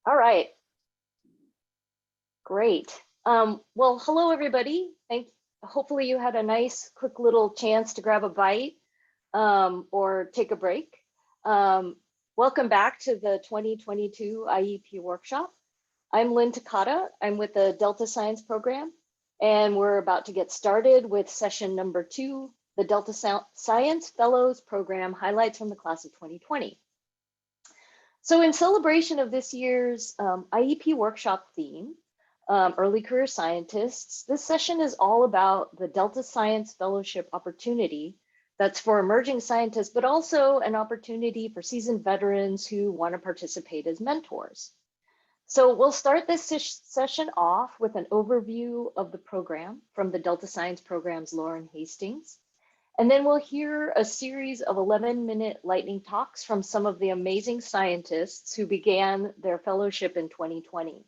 All right. Great. Well, hello, everybody. Hopefully you had a nice, quick little chance to grab a bite or take a break. Welcome back to the 2022 IEP Workshop. I'm Lynn Takata. I'm with the Delta Science Program, and we're about to get started with session number 2, the Delta Science Fellows Program Highlights from the Class of 2020. So in celebration of this year's IEP Workshop theme, Early Career Scientists, this session is all about the Delta Science Fellowship opportunity that's for emerging scientists, but also an opportunity for seasoned veterans who want to participate as mentors. So we'll start this session off with an overview of the program from the Delta Science Program's Lauren Hastings. And then we'll hear a series of 11-minute lightning talks from some of the amazing scientists who began their fellowship in 2020.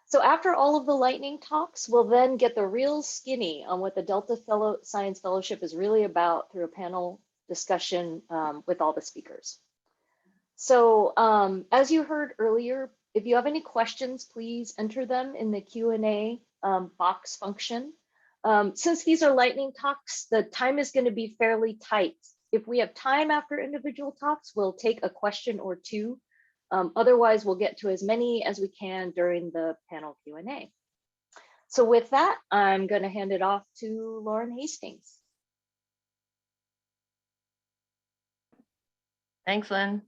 So after all of the lightning talks, we'll then get the real skinny on what the Delta Science Fellowship is really about through a panel discussion with all the speakers. So as you heard earlier, if you have any questions, please enter them in the Q&A box function. Since these are lightning talks, the time is going to be fairly tight. If we have time after individual talks, we'll take a question or two. Otherwise, we'll get to as many as we can during the panel Q&A. So with that, I'm going to hand it off to Lauren Hastings. Thanks, Lynn.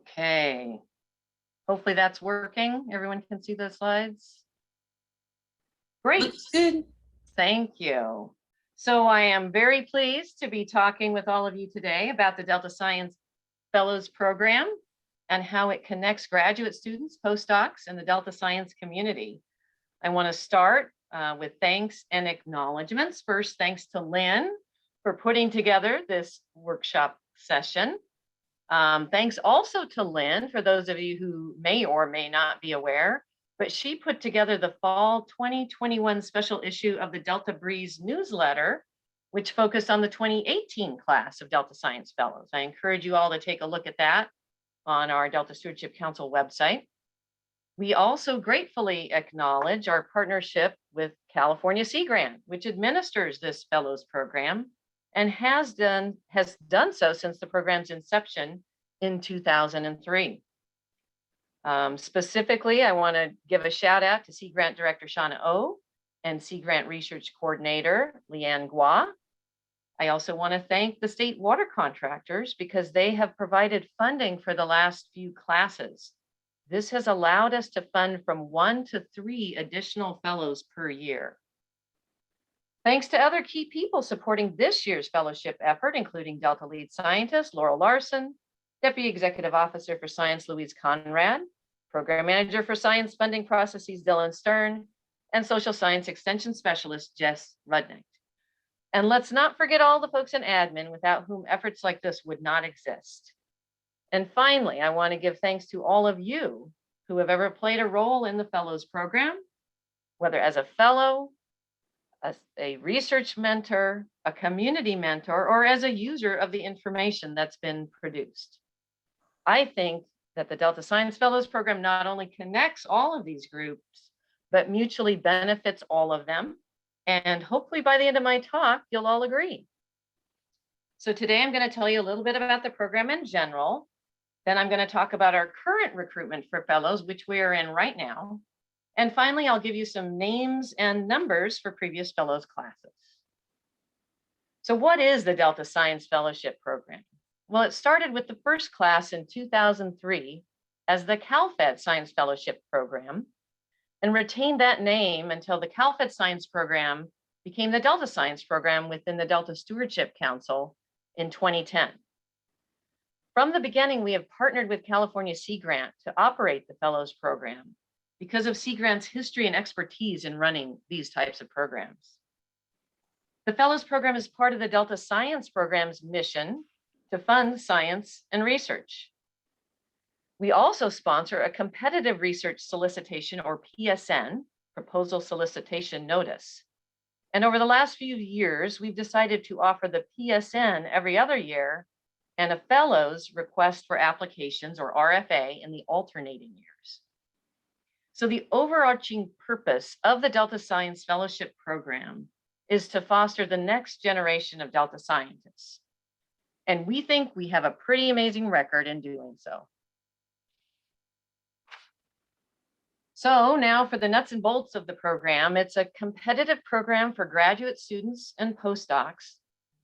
Okay, hopefully that's working. Everyone can see the slides. Great. Looks good. Thank you. So I am very pleased to be talking with all of you today about the Delta Science Fellows Program and how it connects graduate students, postdocs, and the Delta Science community. I want to start with thanks and acknowledgements. First, thanks to Lynn for putting together this workshop session. Thanks also to Lynn, for those of you who may or may not be aware, but she put together the fall 2021 special issue of the Delta Breeze newsletter, which focused on the 2018 class of Delta Science Fellows. I encourage you all to take a look at that on our Delta Stewardship Council website. We also gratefully acknowledge our partnership with California Sea Grant, which administers this Fellows program and has done so since the program's inception in 2003. Specifically, I want to give a shout out to Sea Grant Director Shauna Oh and Sea Grant Research Coordinator Leanne Gua. I also want to thank the state water contractors because they have provided funding for the last few classes. This has allowed us to fund from 1 to 3 additional fellows per year. Thanks to other key people supporting this year's fellowship effort, including Delta lead scientist Laurel Larson, Deputy Executive Officer for Science Louise Conrad, Program Manager for Science Funding Processes Dylan Stern, and Social Science Extension Specialist Jess Rudnick. And let's not forget all the folks in admin without whom efforts like this would not exist. And finally, I want to give thanks to all of you who have ever played a role in the Fellows program, whether as a fellow, as a research mentor, a community mentor, or as a user of the information that's been produced. I think that the Delta Science Fellows program not only connects all of these groups, but mutually benefits all of them. And hopefully by the end of my talk, you'll all agree. So today I'm going to tell you a little bit about the program in general. Then I'm going to talk about our current recruitment for fellows, which we are in right now. And finally, I'll give you some names and numbers for previous fellows classes. So what is the Delta Science Fellowship Program? Well, it started with the first class in 2003 as the CalFed Science Fellowship Program and retained that name until the CalFed Science Program became the Delta Science Program within the Delta Stewardship Council in 2010. From the beginning, we have partnered with California Sea Grant to operate the Fellows Program because of Sea Grant's history and expertise in running these types of programs. The Fellows Program is part of the Delta Science Program's mission to fund science and research. We also sponsor a competitive research solicitation, or PSN, proposal solicitation notice. And over the last few years, we've decided to offer the PSN every other year and a fellows request for applications, or RFA, in the alternating years. So the overarching purpose of the Delta Science Fellowship Program is to foster the next generation of Delta scientists. And we think we have a pretty amazing record in doing so. So now for the nuts and bolts of the program, it's a competitive program for graduate students and postdocs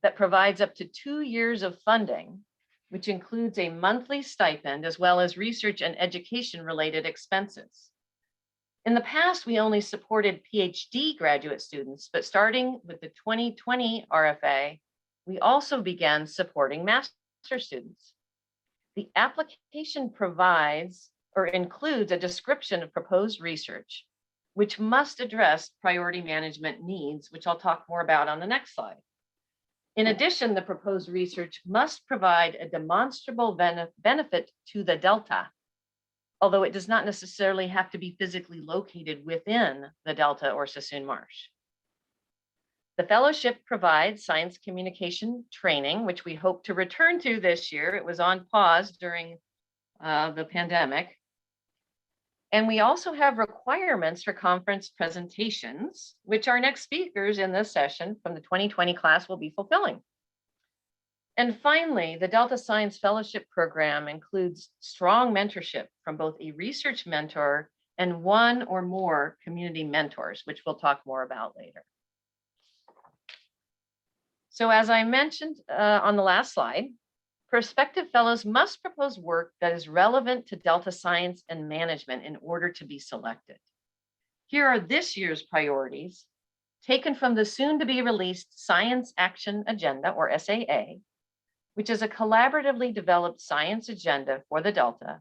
that provides up to 2 years of funding, which includes a monthly stipend as well as research and education related expenses. In the past, we only supported PhD graduate students, but starting with the 2020 RFA, we also began supporting master students. The application provides or includes a description of proposed research, which must address priority management needs, which I'll talk more about on the next slide. In addition, the proposed research must provide a demonstrable benefit to the Delta, although it does not necessarily have to be physically located within the Delta or Suisun Marsh. The fellowship provides science communication training, which we hope to return to this year. It was on pause during the pandemic. And we also have requirements for conference presentations, which our next speakers in this session from the 2020 class will be fulfilling. And finally, the Delta Science Fellowship Program includes strong mentorship from both a research mentor and one or more community mentors, which we'll talk more about later. So as I mentioned on the last slide, prospective fellows must propose work that is relevant to Delta science and management in order to be selected. Here are this year's priorities taken from the soon to be released Science Action Agenda, or SAA, which is a collaboratively developed science agenda for the Delta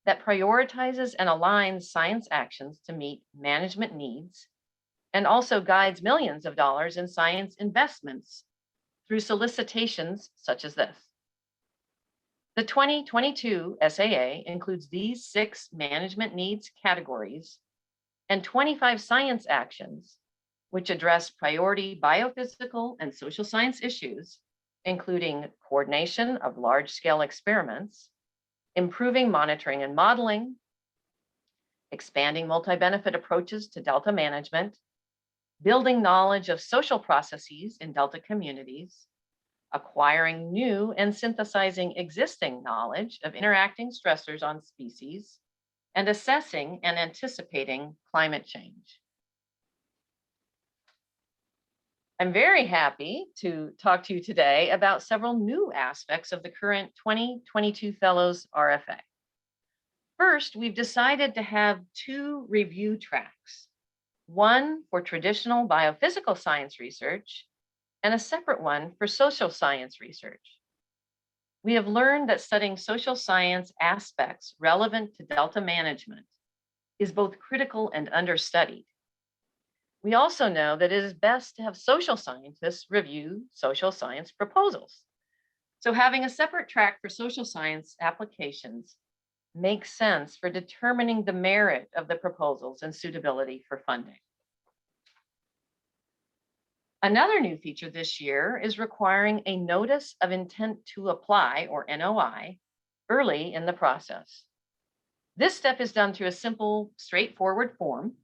that prioritizes and aligns science actions to meet management needs and also guides millions of dollars in science investments through solicitations such as this. The 2022 SAA includes these 6 management needs categories and 25 science actions, which address priority biophysical and social science issues, including coordination of large-scale experiments, improving monitoring and modeling, expanding multi-benefit approaches to Delta management, building knowledge of social processes in Delta communities, acquiring new and synthesizing existing knowledge of interacting stressors on species, and assessing and anticipating climate change. I'm very happy to talk to you today about several new aspects of the current 2022 Fellows RFA. First, we've decided to have 2 review tracks, one for traditional biophysical science research and a separate one for social science research. We have learned that studying social science aspects relevant to Delta management is both critical and understudied. We also know that it is best to have social scientists review social science proposals. So having a separate track for social science applications makes sense for determining the merit of the proposals and suitability for funding. Another new feature this year is requiring a notice of intent to apply, or NOI, early in the process. This step is done through a simple, straightforward form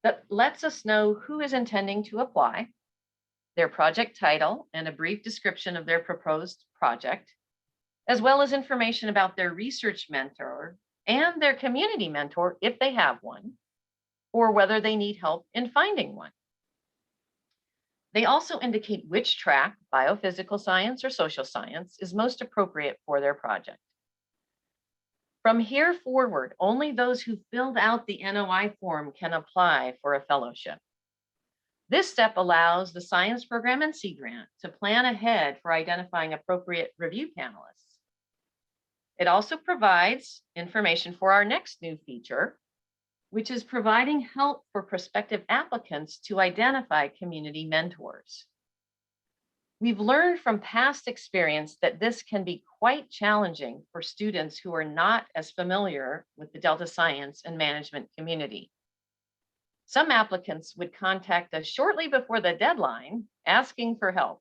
that lets us know who is intending to apply, their project title, and a brief description of their proposed project, as well as information about their research mentor and their community mentor if they have one, or whether they need help in finding one. They also indicate which track, biophysical science or social science, is most appropriate for their project. From here forward, only those who filled out the NOI form can apply for a fellowship. This step allows the science program and Sea Grant to plan ahead for identifying appropriate review panelists. It also provides information for our next new feature, which is providing help for prospective applicants to identify community mentors. We've learned from past experience that this can be quite challenging for students who are not as familiar with the Delta science and management community. Some applicants would contact us shortly before the deadline asking for help.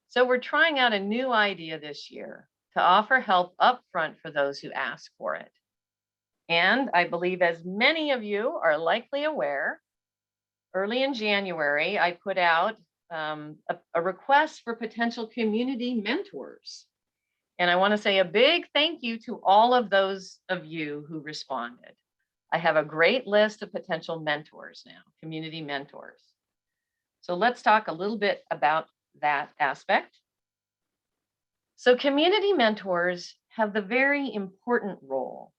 So we're trying out a new idea this year to offer help upfront for those who ask for it. And I believe, as many of you are likely aware, early in January, I put out a request for potential community mentors. And I want to say a big thank you to all of those of you who responded. I have a great list of potential mentors now, community mentors. So let's talk a little bit about that aspect. So community mentors have the very important role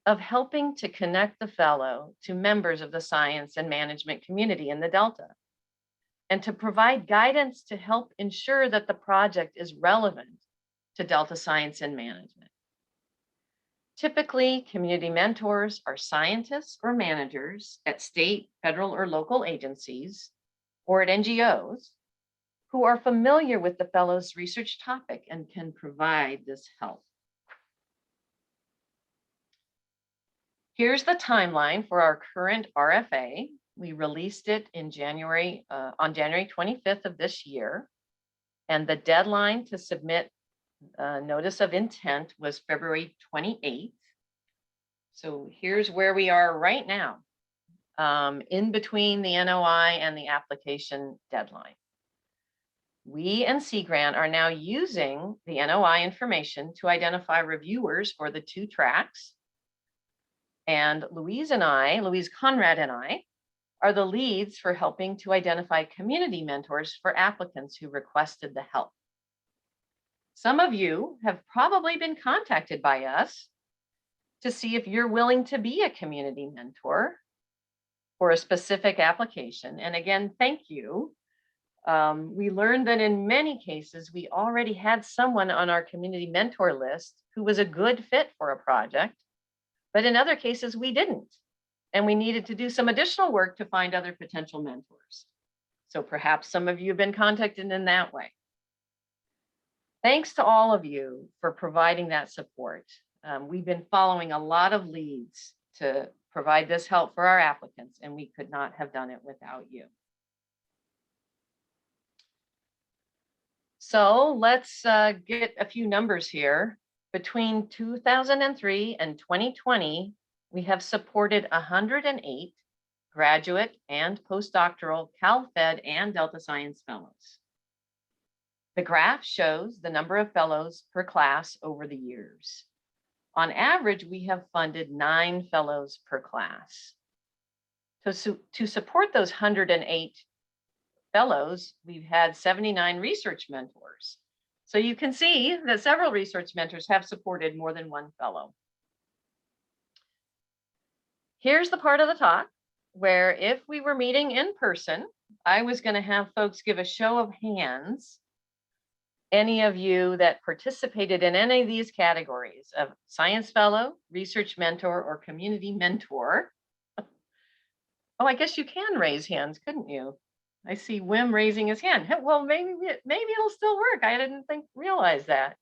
of helping to connect the fellow to members of the science and management community in the Delta, and to provide guidance to help ensure that the project is relevant to Delta science and management. Typically, community mentors are scientists or managers at state, federal, or local agencies, or at NGOs, who are familiar with the fellow's research topic and can provide this help. Here's the timeline for our current RFA. We released it in January, on January 25th of this year. And the deadline to submit notice of intent was February 28th. So here's where we are right now, in between the NOI and the application deadline. We and Sea Grant are now using the NOI information to identify reviewers for the 2 tracks. And Louise Conrad and I are the leads for helping to identify community mentors for applicants who requested the help. Some of you have probably been contacted by us to see if you're willing to be a community mentor for a specific application. And again, thank you. We learned that in many cases, we already had someone on our community mentor list who was a good fit for a project, but in other cases we didn't. And we needed to do some additional work to find other potential mentors. So perhaps some of you have been contacted in that way. Thanks to all of you for providing that support. We've been following a lot of leads to provide this help for our applicants, and we could not have done it without you. So let's get a few numbers here. Between 2003 and 2020, we have supported 108 graduate and postdoctoral Cal-Fed and Delta Science fellows. The graph shows the number of fellows per class over the years. On average, we have funded 9 fellows per class. To support those 108 fellows, we've had 79 research mentors. So you can see that several research mentors have supported more than 1 fellow. Here's the part of the talk where, if we were meeting in person, I was going to have folks give a show of hands. Any of you that participated in any of these categories of science fellow, research mentor, or community mentor. Oh, I guess you can raise hands, couldn't you? I see Wim raising his hand. Well, maybe it'll still work. I didn't realize that.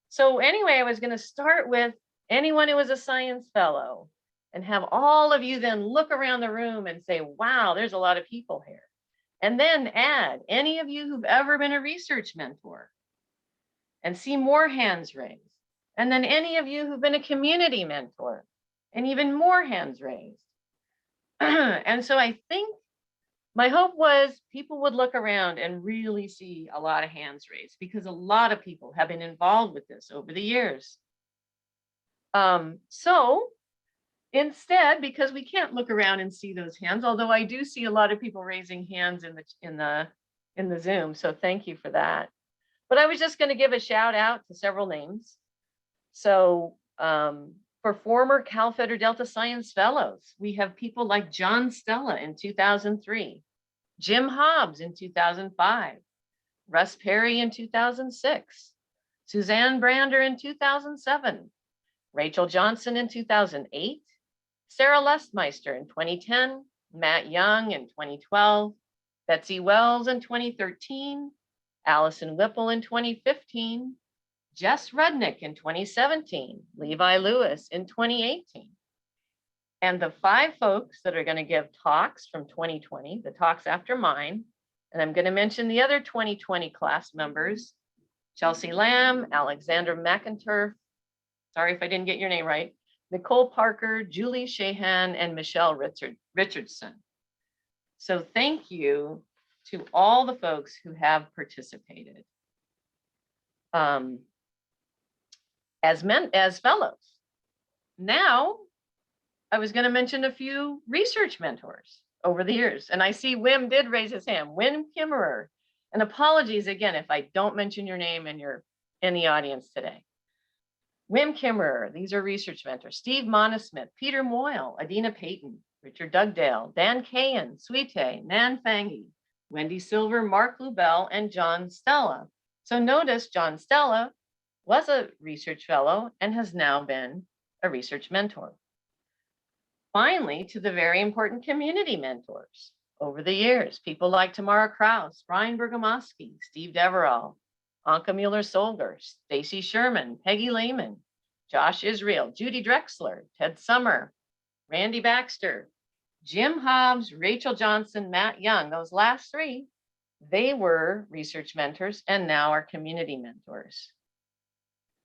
So anyway, I was going to start with anyone who was a science fellow and have all of you then look around the room and say, wow, there's a lot of people here. And then add any of you who've ever been a research mentor and see more hands raised. And then any of you who've been a community mentor and even more hands raised. And so I think my hope was people would look around and really see a lot of hands raised, because a lot of people have been involved with this over the years. So instead, because we can't look around and see those hands, although I do see a lot of people raising hands in the Zoom, so thank you for that. But I was just going to give a shout out to several names. So for former Cal-Fed or Delta Science fellows, we have people like John Stella in 2003, Jim Hobbs in 2005, Russ Perry in 2006, Suzanne Brander in 2007, Rachel Johnson in 2008, Sarah Lestmeister in 2010, Matt Young in 2012, Betsy Wells in 2013, Allison Whipple in 2015, Jess Rudnick in 2017, Levi Lewis in 2018. And the 5 folks that are going to give talks from 2020, the talks after mine, and I'm going to mention the other 2020 class members, Chelsea Lamb, Alexandra McInturf, sorry if I didn't get your name right, Nicole Parker, Julie Shahan, and Michelle Richardson. So thank you to all the folks who have participated as fellows. Now, I was going to mention a few research mentors over the years, and I see Wim did raise his hand. Wim Kimmerer, and apologies again if I don't mention your name and you're in the audience today. Wim Kimmerer, these are research mentors. Steve Monosmith, Peter Moyle, Adina Payton, Richard Dugdale, Dan Kayan, Suite, Nan Fangi, Wendy Silver, Mark Lubell, and John Stella. So notice John Stella was a research fellow and has now been a research mentor. Finally, to the very important community mentors over the years, people like Tamara Kraus, Brian Bergamaschi, Steve Deverell, Anka Mueller-Solger, Stacy Sherman, Peggy Lehman, Josh Israel, Judy Drexler, Ted Summer, Randy Baxter, Jim Hobbs, Rachel Johnson, Matt Young. Those last 3, they were research mentors and now are community mentors.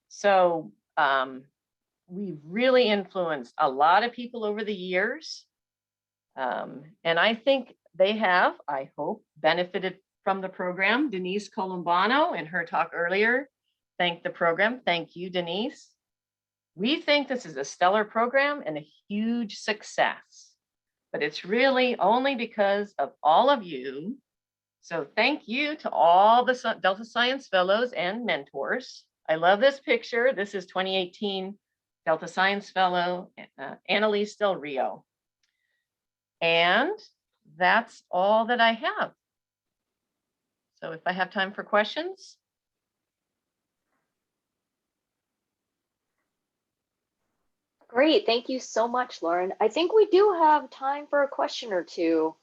So we've really influenced a lot of people over the years. And I think they have, I hope, benefited from the program. Denise Colombano in her talk earlier thanked the program. Thank you, Denise. We think this is a stellar program and a huge success, but it's really only because of all of you. So thank you to all the Delta Science Fellows and mentors. I love this picture. This is 2018 Delta Science Fellow, Annalise Del Rio. And that's all that I have. So if I have time for questions. Great, thank you so much, Lauren. I think we do have time for a question or two.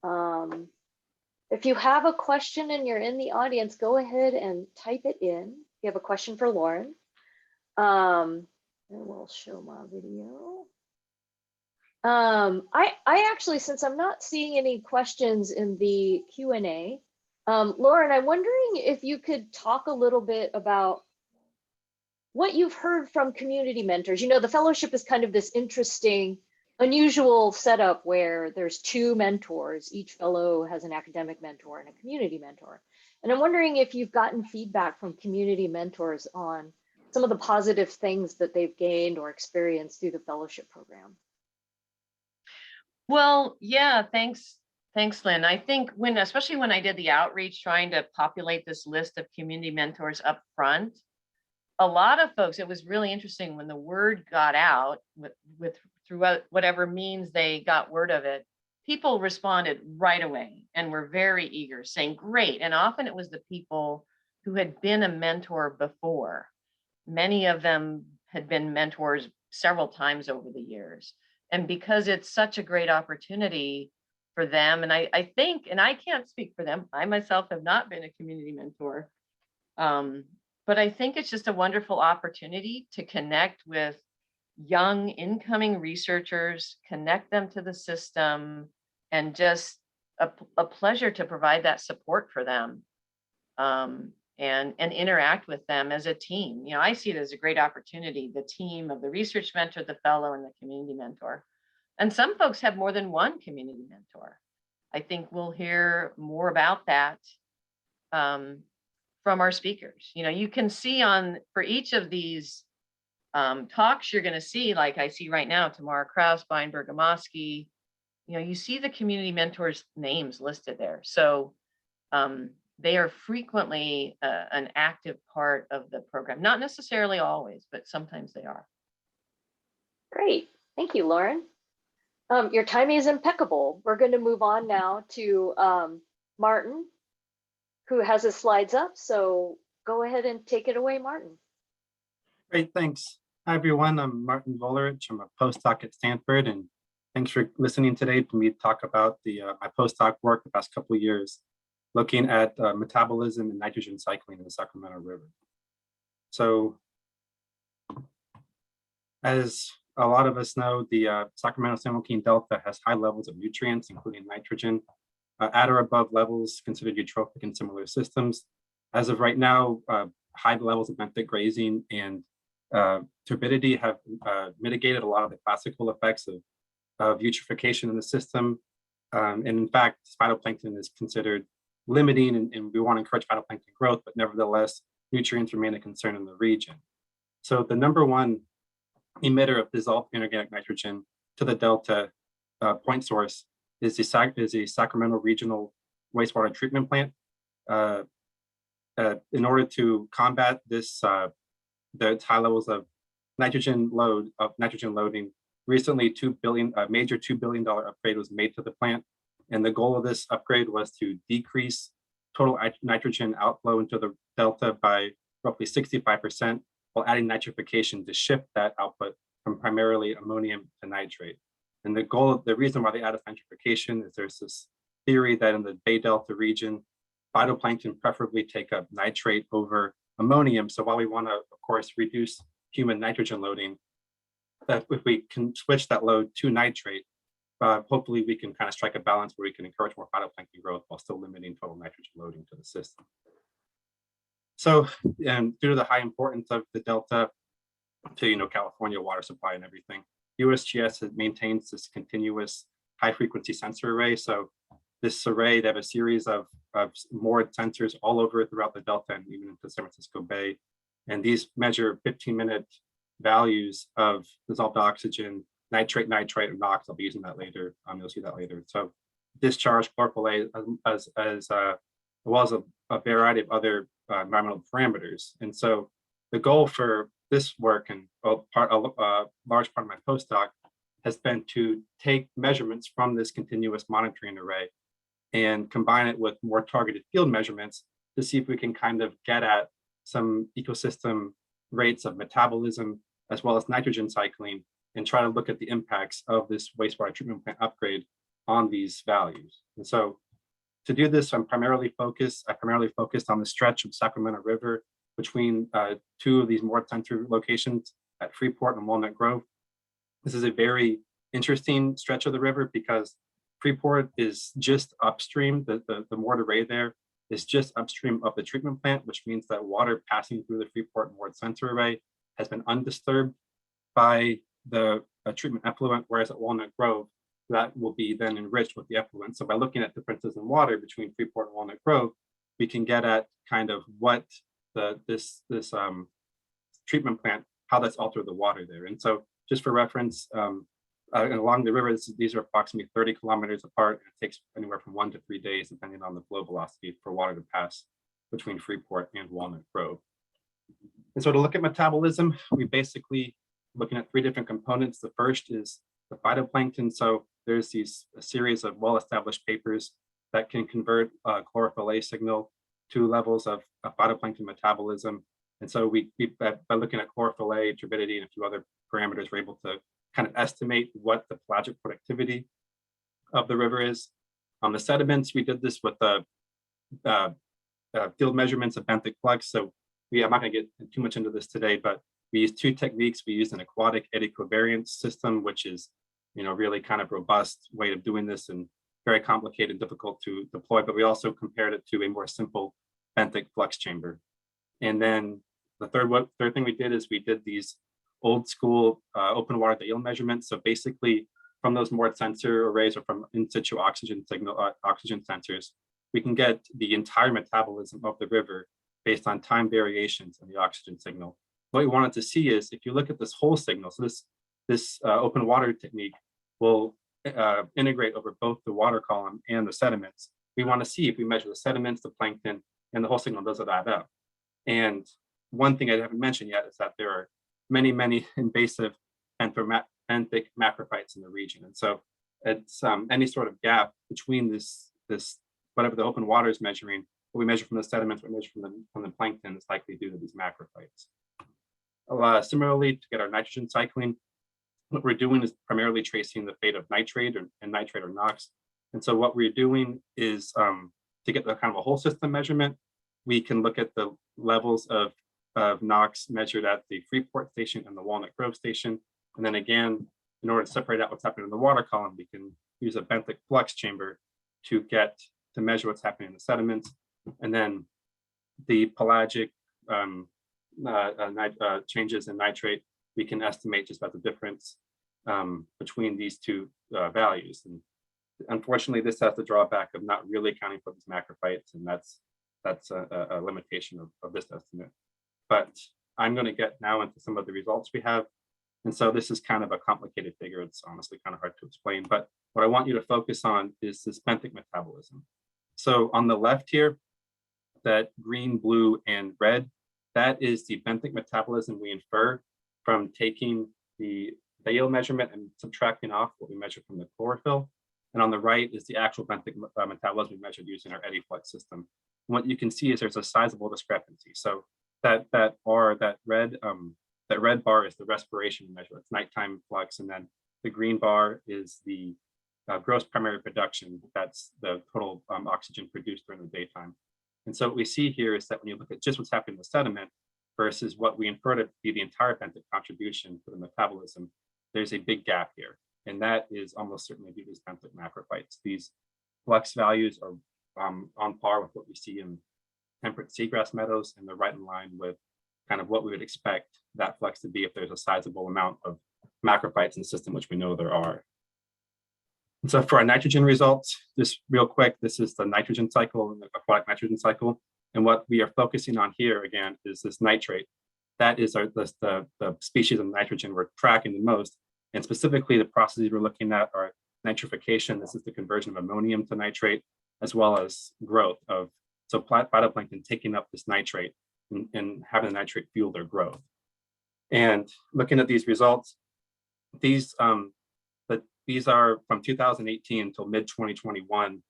If you have a question and you're in the audience, go ahead and type it in. If you have a question for Lauren. And we'll show my video. I actually, since I'm not seeing any questions in the Q&A, Lauren, I'm wondering if you could talk a little bit about what you've heard from community mentors. You know, the fellowship is kind of this interesting, unusual setup where there's 2 mentors. Each fellow has an academic mentor and a community mentor. And I'm wondering if you've gotten feedback from community mentors on some of the positive things that they've gained or experienced through the fellowship program. Well, yeah, thanks, Lynn. I think especially when I did the outreach trying to populate this list of community mentors up front, a lot of folks, it was really interesting when the word got out throughout whatever means they got word of it, people responded right away and were very eager, saying great. And often it was the people who had been a mentor before. Many of them had been mentors several times over the years. And because it's such a great opportunity for them, and I think, and I can't speak for them, I myself have not been a community mentor, but I think it's just a wonderful opportunity to connect with young incoming researchers, connect them to the system, and just a pleasure to provide that support for them and interact with them as a team. You know, I see it as a great opportunity, the team of the research mentor, the fellow, and the community mentor. And some folks have more than one community mentor. I think we'll hear more about that from our speakers. You know, you can see for each of these talks, you're going to see, like I see right now, Tamara Kraus, Brian Bergamaschi, you know, you see the community mentors' names listed there. So they are frequently an active part of the program. Not necessarily always, but sometimes they are. Great, thank you, Lauren. Your timing is impeccable. We're going to move on now to Martin, who has his slides up. So go ahead and take it away, Martin. Great, thanks. Hi, everyone. I'm Martin Volaric. I'm a postdoc at Stanford, and thanks for listening today to me talk about my postdoc work the past couple of years. looking at metabolism and nitrogen cycling in the Sacramento River. So as a lot of us know, the Sacramento-San Joaquin Delta has high levels of nutrients, including nitrogen, at or above levels considered eutrophic in similar systems. As of right now, high levels of benthic grazing and turbidity have mitigated a lot of the classical effects of eutrophication in the system. And in fact, phytoplankton is considered limiting, and we want to encourage phytoplankton growth, but nevertheless, nutrients remain a concern in the region. So the number one emitter of dissolved inorganic nitrogen to the Delta point source is the Sacramento Regional Wastewater Treatment Plant. In order to combat this, the high levels of nitrogen loading, recently a major $2 billion upgrade was made to the plant. And the goal of this upgrade was to decrease total nitrogen outflow into the Delta by roughly 65%, while adding nitrification to shift that output from primarily ammonium to nitrate. And the reason why they added nitrification is there's this theory that in the Bay Delta region, phytoplankton preferably take up nitrate over ammonium. So while we want to, of course, reduce human nitrogen loading, if we can switch that load to nitrate, hopefully we can kind of strike a balance where we can encourage more phytoplankton growth while still limiting total nitrogen loading to the system. So, and due to the high importance of the Delta to California water supply and everything, USGS maintains this continuous high frequency sensor array. So this array, they have a series of moored sensors all over throughout the Delta and even into San Francisco Bay. And these measure 15-minute values of dissolved oxygen, nitrate, and NOx. I'll be using that later. You'll see that later. So discharge, chlorophyll A, as well as a variety of other environmental parameters. And so the goal for this work, and a large part of my postdoc, has been to take measurements from this continuous monitoring array and combine it with more targeted field measurements to see if we can kind of get at some ecosystem rates of metabolism as well as nitrogen cycling, and try to look at the impacts of this wastewater treatment plant upgrade on these values. And so to do this, I primarily focused on the stretch of Sacramento River between two of these moored sensor locations at Freeport and Walnut Grove. This is a very interesting stretch of the river because Freeport is just upstream. The moored array there is just upstream of the treatment plant, which means that water passing through the Freeport moored sensor array has been undisturbed by the treatment effluent, whereas at Walnut Grove, that will be then enriched with the effluent. So by looking at differences in water between Freeport and Walnut Grove, we can get at kind of what this treatment plant, how that's altered the water there. And so just for reference, along the river, these are approximately 30 kilometers apart, and it takes anywhere from 1 to 3 days, depending on the flow velocity, for water to pass between Freeport and Walnut Grove. And so to look at metabolism, we basically looking at 3 different components. The first is the phytoplankton. So there's a series of well-established papers that can convert chlorophyll A signal to levels of phytoplankton metabolism. And so by looking at chlorophyll A, turbidity, and a few other parameters, we're able to kind of estimate what the pelagic productivity of the river is. On the sediments, we did this with the field measurements of benthic flux. So I'm not going to get too much into this today, but we used 2 techniques. We used an aquatic eddy covariance system, which is really kind of robust way of doing this and very complicated, difficult to deploy. But we also compared it to a more simple benthic flux chamber. And then the third thing we did is we did these old school open water to yield measurements. So basically, from those moored sensor arrays or from in situ oxygen sensors, we can get the entire metabolism of the river based on time variations in the oxygen signal. What we wanted to see is if you look at this whole signal, so this open water technique will integrate over both the water column and the sediments. We want to see if we measure the sediments, the plankton, and the whole signal, does it add up? And one thing I haven't mentioned yet is that there are many invasive benthic macrophytes in the region. And so it's any sort of gap between this whatever the open water is measuring, what we measure from the sediments, what we measure from the plankton is likely due to these macrophytes. Similarly, to get our nitrogen cycling, what we're doing is primarily tracing the fate of nitrate or NOx. And so what we're doing is to get the kind of a whole system measurement, we can look at the levels of NOx measured at the Freeport station and the Walnut Grove station. And then again, in order to separate out what's happening in the water column, we can use a benthic flux chamber to measure what's happening in the sediments. And then the pelagic changes in nitrate, we can estimate just about the difference between these two values. And unfortunately, this has the drawback of not really accounting for these macrophytes, and that's a limitation of this estimate. But I'm going to get now into some of the results we have. And so this is kind of a complicated figure. It's honestly kind of hard to explain, but what I want you to focus on is this benthic metabolism. So on the left here, that green, blue, and red, that is the benthic metabolism we infer from taking the Bayes measurement and subtracting off what we measured from the chlorophyll. And on the right is the actual benthic metabolism we measured using our eddy flux system. And what you can see is there's a sizable discrepancy. So that red bar is the respiration measure. It's nighttime flux, and then the green bar is the gross primary production. That's the total oxygen produced during the daytime. And so what we see here is that when you look at just what's happening in the sediment versus what we infer to be the entire benthic contribution for the metabolism, there's a big gap here. And that is almost certainly due to these benthic macrophytes. These flux values are on par with what we see in temperate seagrass meadows, and they're right in line with kind of what we would expect that flux to be if there's a sizable amount of macrophytes in the system, which we know there are. And so for our nitrogen results, just real quick, this is the nitrogen cycle, the aquatic nitrogen cycle. And what we are focusing on here again is this nitrate. That is the species of nitrogen we're tracking the most. And specifically the processes we're looking at are nitrification. This is the conversion of ammonium to nitrate, as well as growth of, so phytoplankton taking up this nitrate and having the nitrate fuel their growth. And looking at these results, these are from 2018 until mid-2021.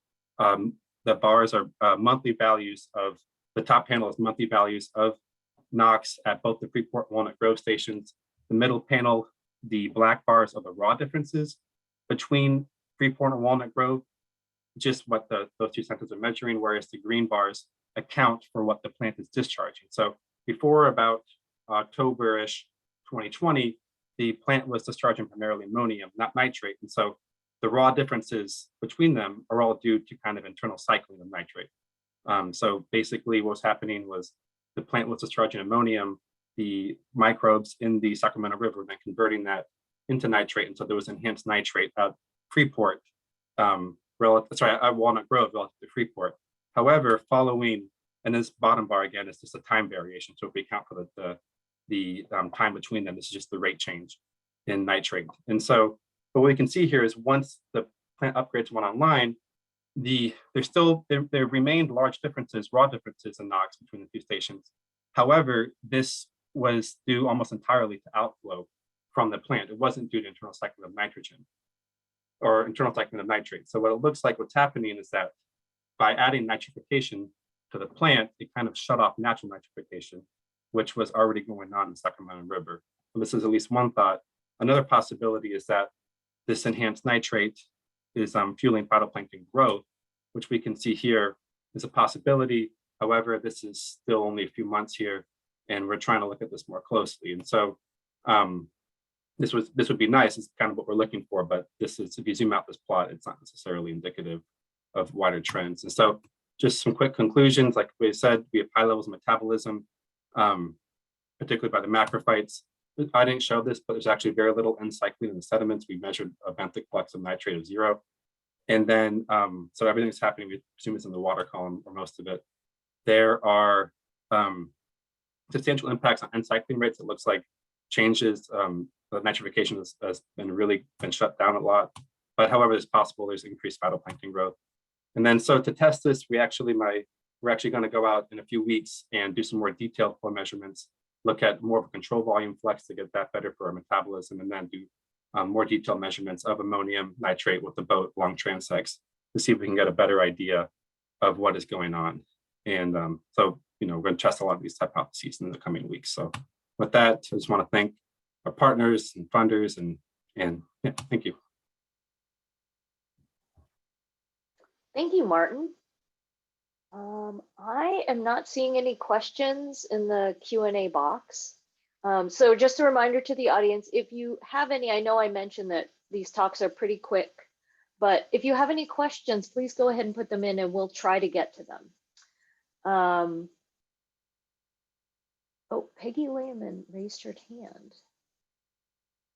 The bars are monthly values of, the top panel is monthly values of NOx at both the Freeport and Walnut Grove stations. The middle panel, the black bars are the raw differences between Freeport and Walnut Grove, just what those two centers are measuring, whereas the green bars account for what the plant is discharging. So before about October-ish 2020, the plant was discharging primarily ammonium, not nitrate. And so the raw differences between them are all due to kind of internal cycling of nitrate. So basically what was happening was the plant was discharging ammonium, the microbes in the Sacramento River were then converting that into nitrate. And so there was enhanced nitrate at Freeport, at Walnut Grove relative to Freeport. However, following, and this bottom bar again is just a time variation. So if we account for the time between them, this is just the rate change in nitrate. And so what we can see here is once the plant upgrades went online, there remained large differences, raw differences in NOx between the two stations. However, this was due almost entirely to outflow from the plant. It wasn't due to internal cycling of nitrogen or internal cycling of nitrate. So what it looks like what's happening is that by adding nitrification to the plant, it kind of shut off natural nitrification, which was already going on in the Sacramento River. And this is at least one thought. Another possibility is that this enhanced nitrate is fueling phytoplankton growth, which we can see here is a possibility. However, this is still only a few months here, and we're trying to look at this more closely. And so this would be nice, it's kind of what we're looking for, but this is, if you zoom out this plot, it's not necessarily indicative of wider trends. And so just some quick conclusions, like we said, we have high levels of metabolism, particularly by the macrophytes. I didn't show this, but there's actually very little N-cycling in the sediments. We measured a benthic flux of nitrate of 0. And then, so everything that's happening, we assume is in the water column, or most of it. There are substantial impacts on N-cycling rates. It looks like changes, the nitrification has been shut down a lot. But however, it's possible there's increased phytoplankton growth. And then, so to test this, we're actually going to go out in a few weeks and do some more detailed flow measurements, look at more of a control volume flex to get that better for our metabolism, and then do more detailed measurements of ammonium nitrate with the boat along transects to see if we can get a better idea of what is going on. And so, we're going to test a lot of these hypotheses in the coming weeks. So with that, I just want to thank our partners and funders and yeah, thank you. Thank you, Martin. I am not seeing any questions in the Q&A box. So just a reminder to the audience, if you have any, I know I mentioned that these talks are pretty quick, but if you have any questions, please go ahead and put them in and we'll try to get to them. Oh, Peggy Lehman raised her hand.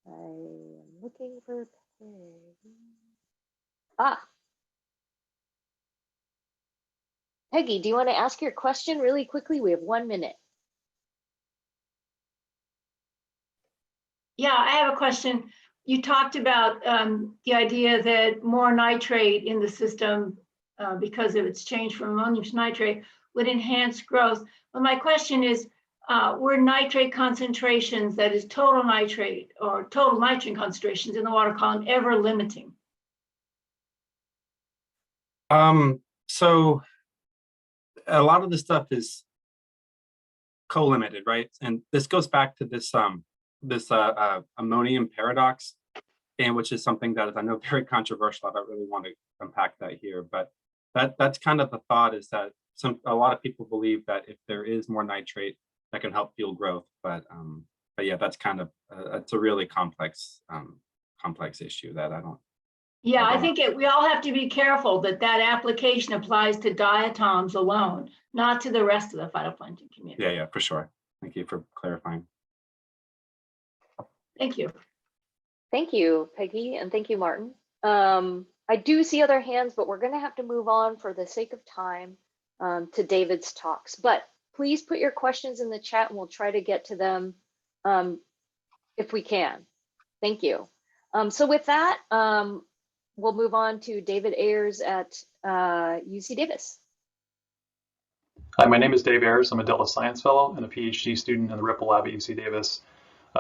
I am looking for Peggy. Ah. Peggy, do you want to ask your question really quickly? We have 1 minute. Yeah, I have a question. You talked about the idea that more nitrate in the system because of its change from ammonium to nitrate would enhance growth. But my question is, were nitrate concentrations, that is total nitrate or total nitrogen concentrations in the water column, ever limiting? So a lot of the stuff is co-limited, right? And this goes back to this ammonium paradox, and which is something that is, I know, very controversial. I don't really want to unpack that here, but that's kind of the thought, is that a lot of people believe that if there is more nitrate, that can help fuel growth. But yeah, that's kind of it's a really complex issue that I don't. Yeah, I think we all have to be careful that that application applies to diatoms alone, not to the rest of the phytoplankton community. Yeah, for sure. Thank you for clarifying. Thank you. Thank you, Peggy, and thank you, Martin. I do see other hands, but we're going to have to move on for the sake of time to David's talks. But please put your questions in the chat and we'll try to get to them if we can. Thank you. So with that, we'll move on to David Ayers at UC Davis. Hi, my name is Dave Ayers. I'm a Delta Science Fellow and a PhD student in the Ripple Lab at UC Davis.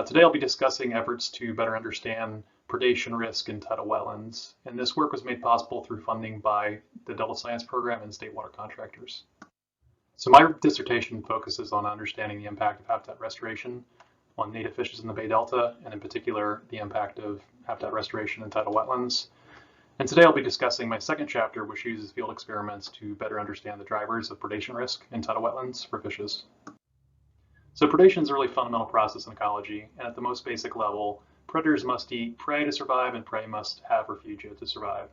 Today I'll be discussing efforts to better understand predation risk in tidal wetlands. And this work was made possible through funding by the Delta Science Program and state water contractors. So my dissertation focuses on understanding the impact of habitat restoration on native fishes in the Bay Delta, and in particular, the impact of habitat restoration in tidal wetlands. And today I'll be discussing my second chapter, which uses field experiments to better understand the drivers of predation risk in tidal wetlands for fishes. So predation is a really fundamental process in ecology, and at the most basic level, predators must eat prey to survive, and prey must have refugia to survive.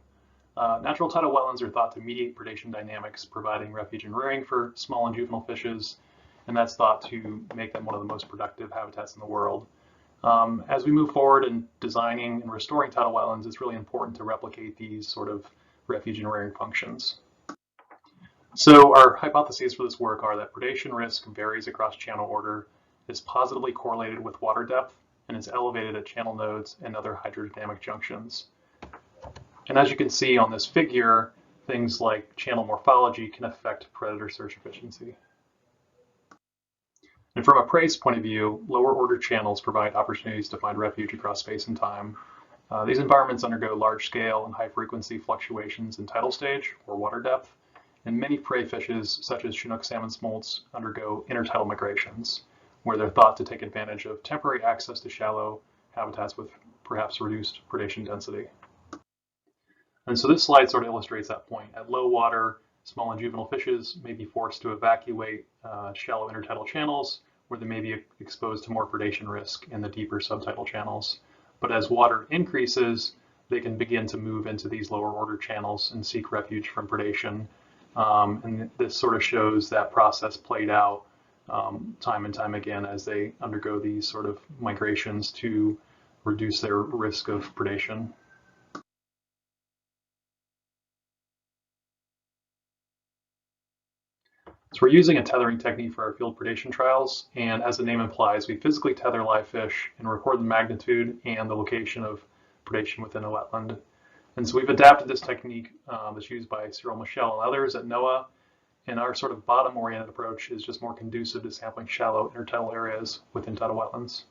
Natural tidal wetlands are thought to mediate predation dynamics, providing refuge and rearing for small and juvenile fishes, and that's thought to make them one of the most productive habitats in the world. As we move forward in designing and restoring tidal wetlands, it's really important to replicate these sort of refuge and rearing functions. So our hypotheses for this work are that predation risk varies across channel order, is positively correlated with water depth, and is elevated at channel nodes and other hydrodynamic junctions. And as you can see on this figure, things like channel morphology can affect predator search efficiency. And from a prey's point of view, lower order channels provide opportunities to find refuge across space and time. These environments undergo large scale and high frequency fluctuations in tidal stage or water depth, and many prey fishes, such as Chinook salmon smolts, undergo intertidal migrations, where they're thought to take advantage of temporary access to shallow habitats with perhaps reduced predation density. And so this slide sort of illustrates that point. At low water, small and juvenile fishes may be forced to evacuate shallow intertidal channels, where they may be exposed to more predation risk in the deeper subtidal channels. But as water increases, they can begin to move into these lower order channels and seek refuge from predation. And this sort of shows that process played out time and time again as they undergo these sort of migrations to reduce their risk of predation. So we're using a tethering technique for our field predation trials, and as the name implies, we physically tether live fish and record the magnitude and the location of predation within a wetland. And so we've adapted this technique that's used by Cyril Michel and others at NOAA, and our sort of bottom-oriented approach is just more conducive to sampling shallow intertidal areas within tidal wetlands.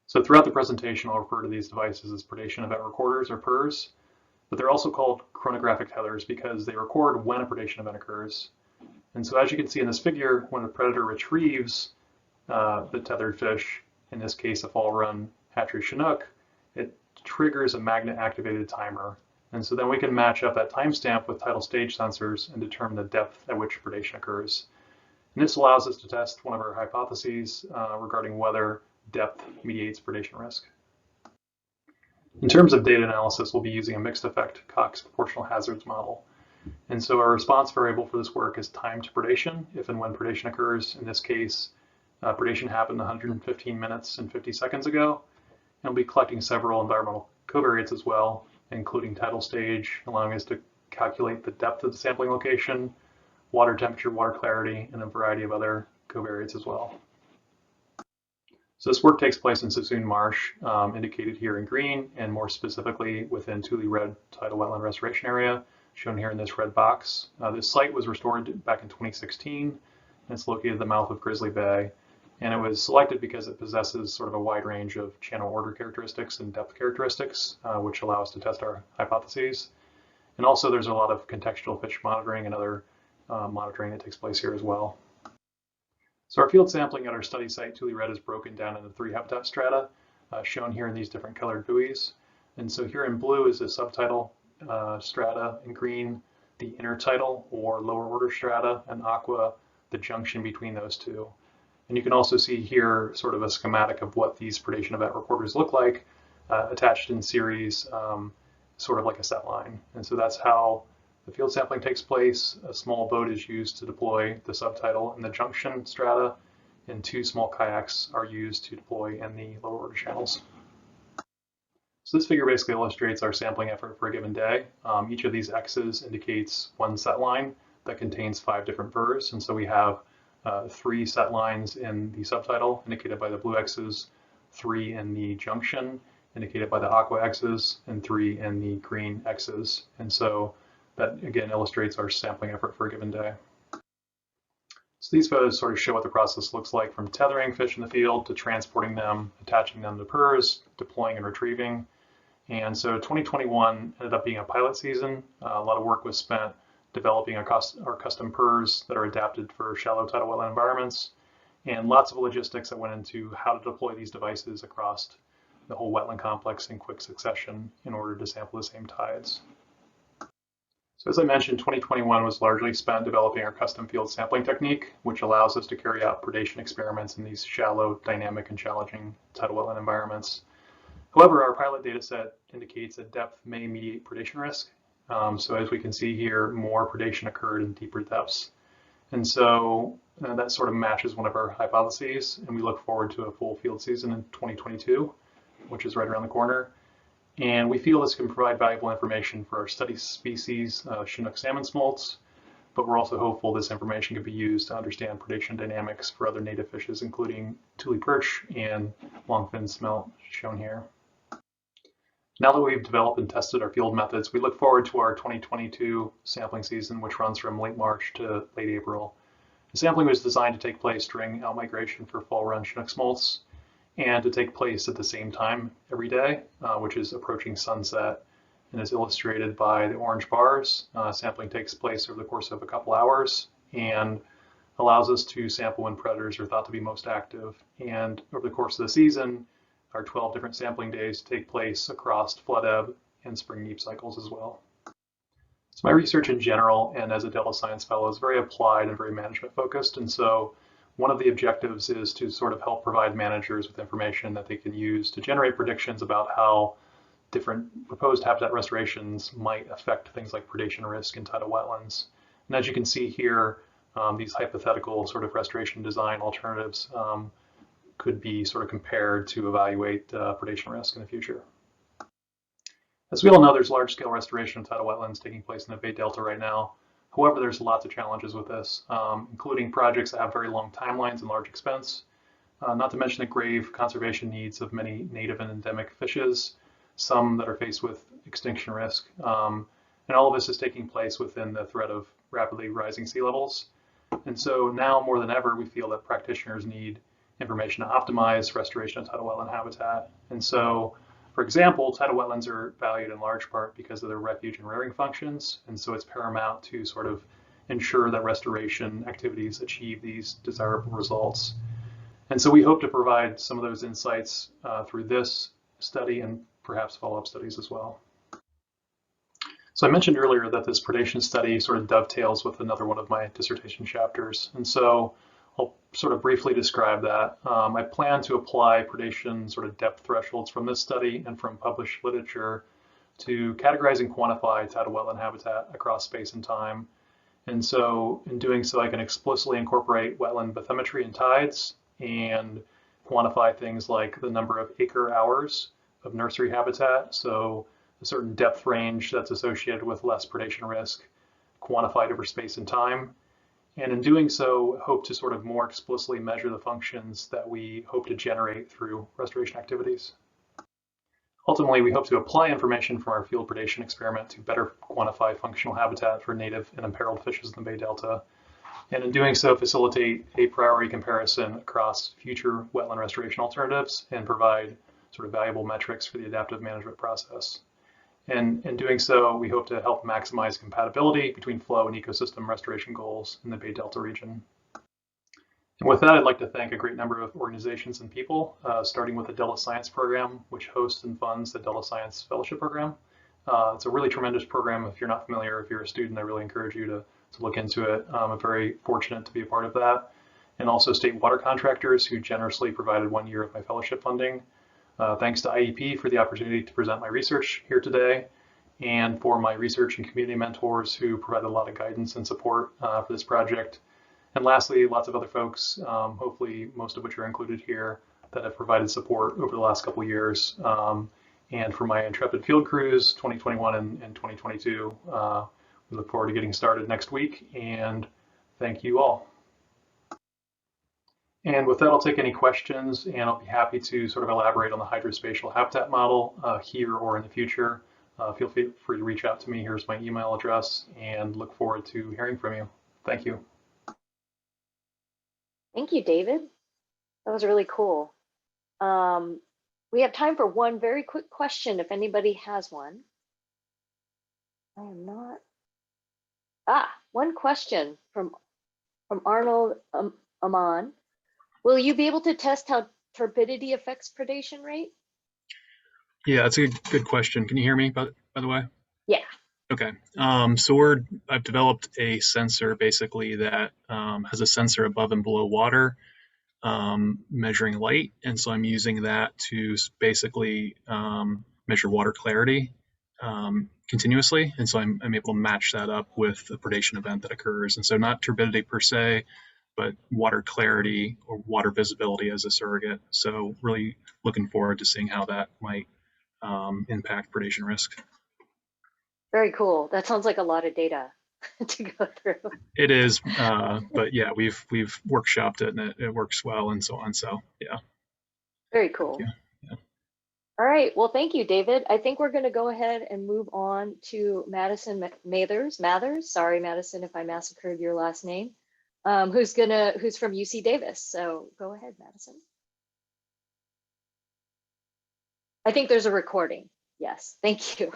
So throughout the presentation, I'll refer to these devices as predation event recorders, or PERs, but they're also called chronographic tethers because they record when a predation event occurs. And so as you can see in this figure, when a predator retrieves the tethered fish, in this case a fall run hatchery Chinook, it triggers a magnet activated timer. And so then we can match up that timestamp with tidal stage sensors and determine the depth at which predation occurs. And this allows us to test one of our hypotheses regarding whether depth mediates predation risk. In terms of data analysis, we'll be using a mixed effect Cox proportional hazards model. And so our response variable for this work is time to predation, if and when predation occurs. In this case, predation happened 115 minutes and 50 seconds ago. And we'll be collecting several environmental covariates as well, including tidal stage, allowing us to calculate the depth of the sampling location, water temperature, water clarity, and a variety of other covariates as well. So this work takes place in Suisun Marsh, indicated here in green, and more specifically within Tule Red Tidal Wetland Restoration Area, shown here in this red box. This site was restored back in 2016, and it's located at the mouth of Grizzly Bay. And it was selected because it possesses sort of a wide range of channel order characteristics and depth characteristics, which allow us to test our hypotheses. And also there's a lot of contextual fish monitoring and other monitoring that takes place here as well. So our field sampling at our study site, Tule Red, is broken down into 3 habitat strata, shown here in these different colored buoys. And so here in blue is the subtidal strata, in green, the intertidal or lower order strata, and aqua, the junction between those two. And you can also see here sort of a schematic of what these predation event recorders look like, attached in series, sort of like a set line. And so that's how the field sampling takes place. A small boat is used to deploy the subtidal in the junction strata, and 2 small kayaks are used to deploy in the lower order channels. So this figure basically illustrates our sampling effort for a given day. Each of these X's indicates 1 set line that contains 5 different VERs. And so we have 3 set lines in the subtidal, indicated by the blue X's, 3 in the junction, indicated by the aqua X's, and 3 in the green X's. And so that again illustrates our sampling effort for a given day. So these photos sort of show what the process looks like, from tethering fish in the field to transporting them, attaching them to PERS, deploying and retrieving. And so 2021 ended up being a pilot season. A lot of work was spent developing our custom PERS that are adapted for shallow tidal wetland environments, and lots of logistics that went into how to deploy these devices across the whole wetland complex in quick succession in order to sample the same tides. So as I mentioned, 2021 was largely spent developing our custom field sampling technique, which allows us to carry out predation experiments in these shallow, dynamic, and challenging tidal wetland environments. However, our pilot data set indicates that depth may mediate predation risk. So as we can see here, more predation occurred in deeper depths. And so that sort of matches one of our hypotheses, and we look forward to a full field season in 2022, which is right around the corner. And we feel this can provide valuable information for our study species, Chinook salmon smolts, but we're also hopeful this information could be used to understand predation dynamics for other native fishes, including tule perch and longfin smelt, shown here. Now that we've developed and tested our field methods, we look forward to our 2022 sampling season, which runs from late March to late April. The sampling was designed to take place during outmigration for fall run Chinook smolts, and to take place at the same time every day, which is approaching sunset, and is illustrated by the orange bars. Sampling takes place over the course of a couple hours and allows us to sample when predators are thought to be most active. And over the course of the season, our 12 different sampling days take place across flood ebb and spring neap cycles as well. So my research in general, and as a Delta Science Fellow, is very applied and very management focused. And so one of the objectives is to sort of help provide managers with information that they can use to generate predictions about how different proposed habitat restorations might affect things like predation risk in tidal wetlands. And as you can see here, these hypothetical sort of restoration design alternatives could be sort of compared to evaluate predation risk in the future. As we all know, there's large-scale restoration of tidal wetlands taking place in the Bay Delta right now. However, there's lots of challenges with this, including projects that have very long timelines and large expense, not to mention the grave conservation needs of many native and endemic fishes, some that are faced with extinction risk. And all of this is taking place within the threat of rapidly rising sea levels. And so now more than ever, we feel that practitioners need information to optimize restoration of tidal wetland habitat. And so, for example, tidal wetlands are valued in large part because of their refuge and rearing functions. And so it's paramount to sort of ensure that restoration activities achieve these desirable results. And so we hope to provide some of those insights through this study and perhaps follow-up studies as well. So I mentioned earlier that this predation study sort of dovetails with another one of my dissertation chapters. And so I'll sort of briefly describe that. I plan to apply predation sort of depth thresholds from this study and from published literature to categorize and quantify tidal wetland habitat across space and time. And so in doing so, I can explicitly incorporate wetland bathymetry and tides and quantify things like the number of acre hours of nursery habitat. So a certain depth range that's associated with less predation risk, quantified over space and time. And in doing so, hope to sort of more explicitly measure the functions that we hope to generate through restoration activities. Ultimately, we hope to apply information from our field predation experiment to better quantify functional habitat for native and imperiled fishes in the Bay Delta. And in doing so, facilitate a priority comparison across future wetland restoration alternatives and provide sort of valuable metrics for the adaptive management process. And in doing so, we hope to help maximize compatibility between flow and ecosystem restoration goals in the Bay Delta region. And with that, I'd like to thank a great number of organizations and people, starting with the Delta Science Program, which hosts and funds the Delta Science Fellowship Program. It's a really tremendous program. If you're not familiar, if you're a student, I really encourage you to look into it. I'm very fortunate to be a part of that. And also state water contractors who generously provided 1 year of my fellowship funding. Thanks to IEP for the opportunity to present my research here today, and for my research and community mentors who provided a lot of guidance and support for this project. And lastly, lots of other folks, hopefully most of which are included here, that have provided support over the last couple of years. And for my Intrepid field crews, 2021 and 2022, we look forward to getting started next week, and thank you all. And with that, I'll take any questions, and I'll be happy to sort of elaborate on the hydrospatial habitat model here or in the future. Feel free to reach out to me. Here's my email address, and look forward to hearing from you. Thank you. Thank you, David. That was really cool. We have time for one very quick question if anybody has one. I am not. One question from Arnold Aman. Will you be able to test how turbidity affects predation rate? Yeah, that's a good question. Can you hear me, by the way? Yeah. Okay. So I've developed a sensor basically that has a sensor above and below water measuring light. And so I'm using that to basically measure water clarity continuously. And so I'm able to match that up with the predation event that occurs. And so not turbidity per se, but water clarity or water visibility as a surrogate. So really looking forward to seeing how that might impact predation risk. Very cool. That sounds like a lot of data to go through. It is, but yeah, we've workshopped it and it works well and so on. So yeah. Very cool. Yeah. All right. Well, thank you, David. I think we're going to go ahead and move on to Madison Mathers. Sorry, Madison, if I massacred your last name. Who's from UC Davis. So go ahead, Madison. I think there's a recording. Yes, thank you.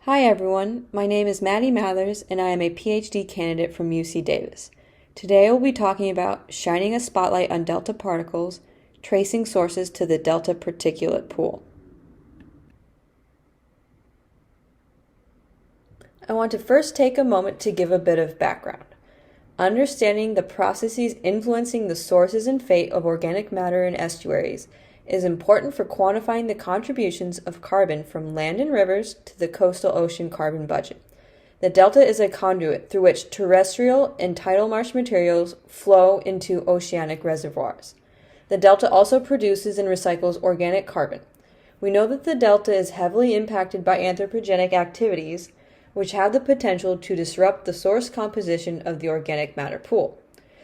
Hi everyone, my name is Maddie Mathers and I am a PhD candidate from UC Davis. Today I will be talking about shining a spotlight on delta particles, tracing sources to the delta particulate pool. I want to first take a moment to give a bit of background. Understanding the processes influencing the sources and fate of organic matter in estuaries is important for quantifying the contributions of carbon from land and rivers to the coastal ocean carbon budget. The delta is a conduit through which terrestrial and tidal marsh materials flow into oceanic reservoirs. The delta also produces and recycles organic carbon. We know that the delta is heavily impacted by anthropogenic activities, which have the potential to disrupt the source composition of the organic matter pool.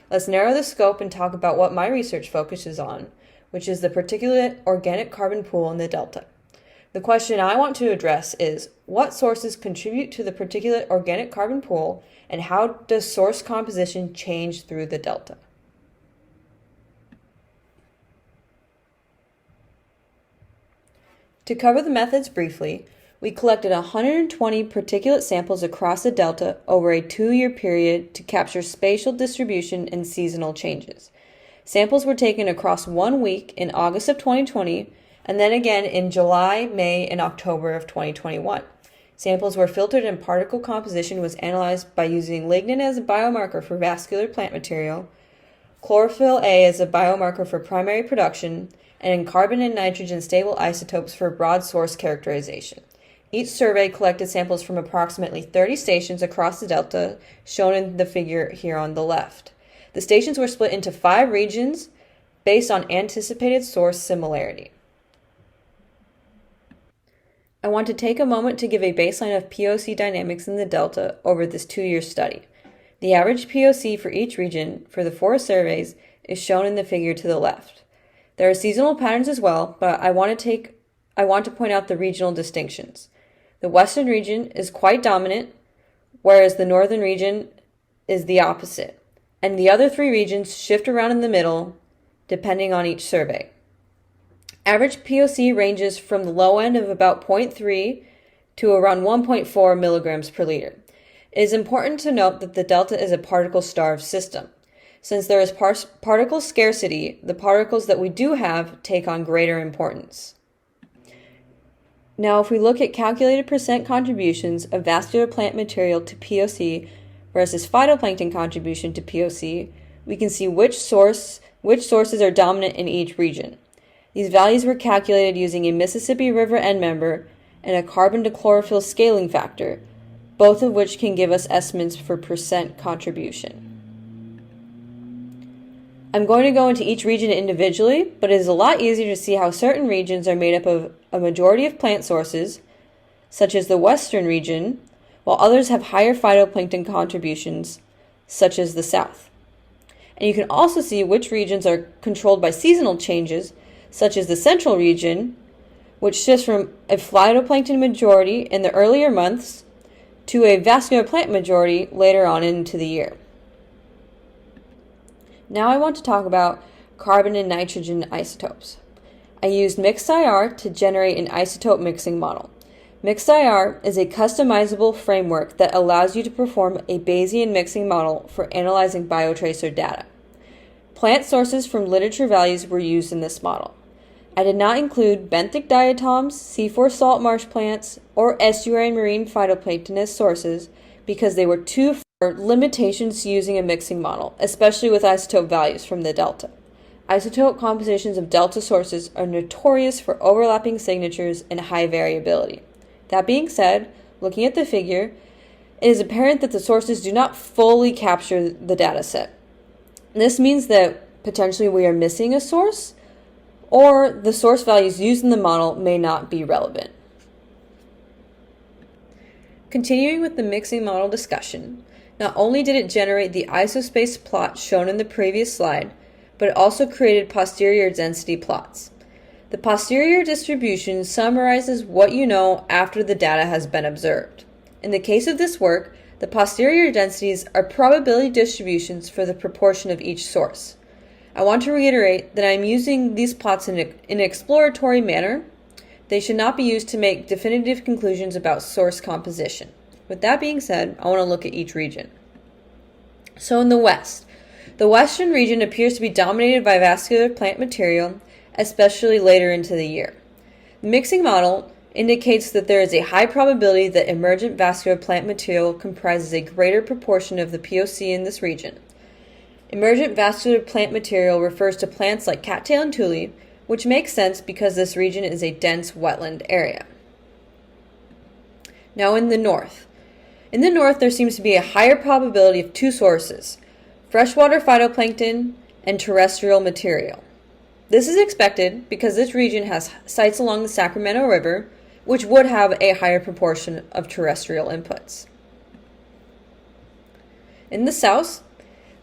Let's narrow the scope and talk about what my research focuses on, which is the particulate organic carbon pool in the delta. The question I want to address is, what sources contribute to the particulate organic carbon pool, and how does source composition change through the delta? To cover the methods briefly, we collected 120 particulate samples across the delta over a 2-year period to capture spatial distribution and seasonal changes. Samples were taken across 1 week in August of 2020, and then again in July, May, and October of 2021. Samples were filtered and particle composition was analyzed by using lignin as a biomarker for vascular plant material, chlorophyll A as a biomarker for primary production, and in carbon and nitrogen stable isotopes for broad source characterization. Each survey collected samples from approximately 30 stations across the delta, shown in the figure here on the left. The stations were split into 5 regions based on anticipated source similarity. I want to take a moment to give a baseline of POC dynamics in the delta over this 2-year study. The average POC for each region for the 4 surveys is shown in the figure to the left. There are seasonal patterns as well, but I want to point out the regional distinctions. The western region is quite dominant, whereas the northern region is the opposite, and the other 3 regions shift around in the middle depending on each survey. Average POC ranges from the low end of about 0.3 to around 1.4 milligrams per liter. It is important to note that the delta is a particle-starved system. Since there is particle scarcity, the particles that we do have take on greater importance. Now, if we look at calculated percent contributions of vascular plant material to POC versus phytoplankton contribution to POC, we can see which sources are dominant in each region. These values were calculated using a Mississippi River end member and a carbon to chlorophyll scaling factor, both of which can give us estimates for percent contribution. I'm going to go into each region individually, but it is a lot easier to see how certain regions are made up of a majority of plant sources, such as the western region, while others have higher phytoplankton contributions, such as the south. And you can also see which regions are controlled by seasonal changes, such as the central region, which shifts from a phytoplankton majority in the earlier months to a vascular plant majority later on into the year. Now I want to talk about carbon and nitrogen isotopes. I used Mixed IR to generate an isotope mixing model. Mixed IR is a customizable framework that allows you to perform a Bayesian mixing model for analyzing biotracer data. Plant sources from literature values were used in this model. I did not include benthic diatoms, C4 salt marsh plants, or estuary marine phytoplankton as sources because they were too far limitations to using a mixing model, especially with isotope values from the delta. Isotope compositions of delta sources are notorious for overlapping signatures and high variability. That being said, looking at the figure, it is apparent that the sources do not fully capture the data set. This means that potentially we are missing a source, or the source values used in the model may not be relevant. Continuing with the mixing model discussion, not only did it generate the isospace plot shown in the previous slide, but it also created posterior density plots. The posterior distribution summarizes what you know after the data has been observed. In the case of this work, the posterior densities are probability distributions for the proportion of each source. I want to reiterate that I'm using these plots in an exploratory manner. They should not be used to make definitive conclusions about source composition. With that being said, I want to look at each region. So in the West, the Western region appears to be dominated by vascular plant material, especially later into the year. The mixing model indicates that there is a high probability that emergent vascular plant material comprises a greater proportion of the POC in this region. Emergent vascular plant material refers to plants like cattail and tule, which makes sense because this region is a dense wetland area. Now in the north. In the north, there seems to be a higher probability of 2 sources, freshwater phytoplankton and terrestrial material. This is expected because this region has sites along the Sacramento River, which would have a higher proportion of terrestrial inputs. In the south,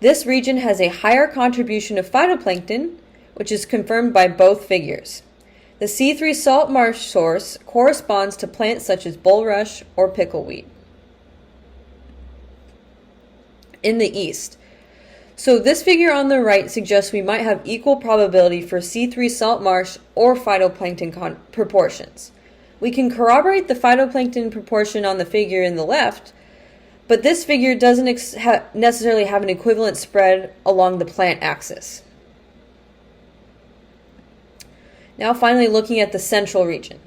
this region has a higher contribution of phytoplankton, which is confirmed by both figures. The C3 salt marsh source corresponds to plants such as bulrush or pickleweed. In the east, so this figure on the right suggests we might have equal probability for C3 salt marsh or phytoplankton proportions. We can corroborate the phytoplankton proportion on the figure in the left, but this figure doesn't necessarily have an equivalent spread along the plant axis. Now finally looking at the central region.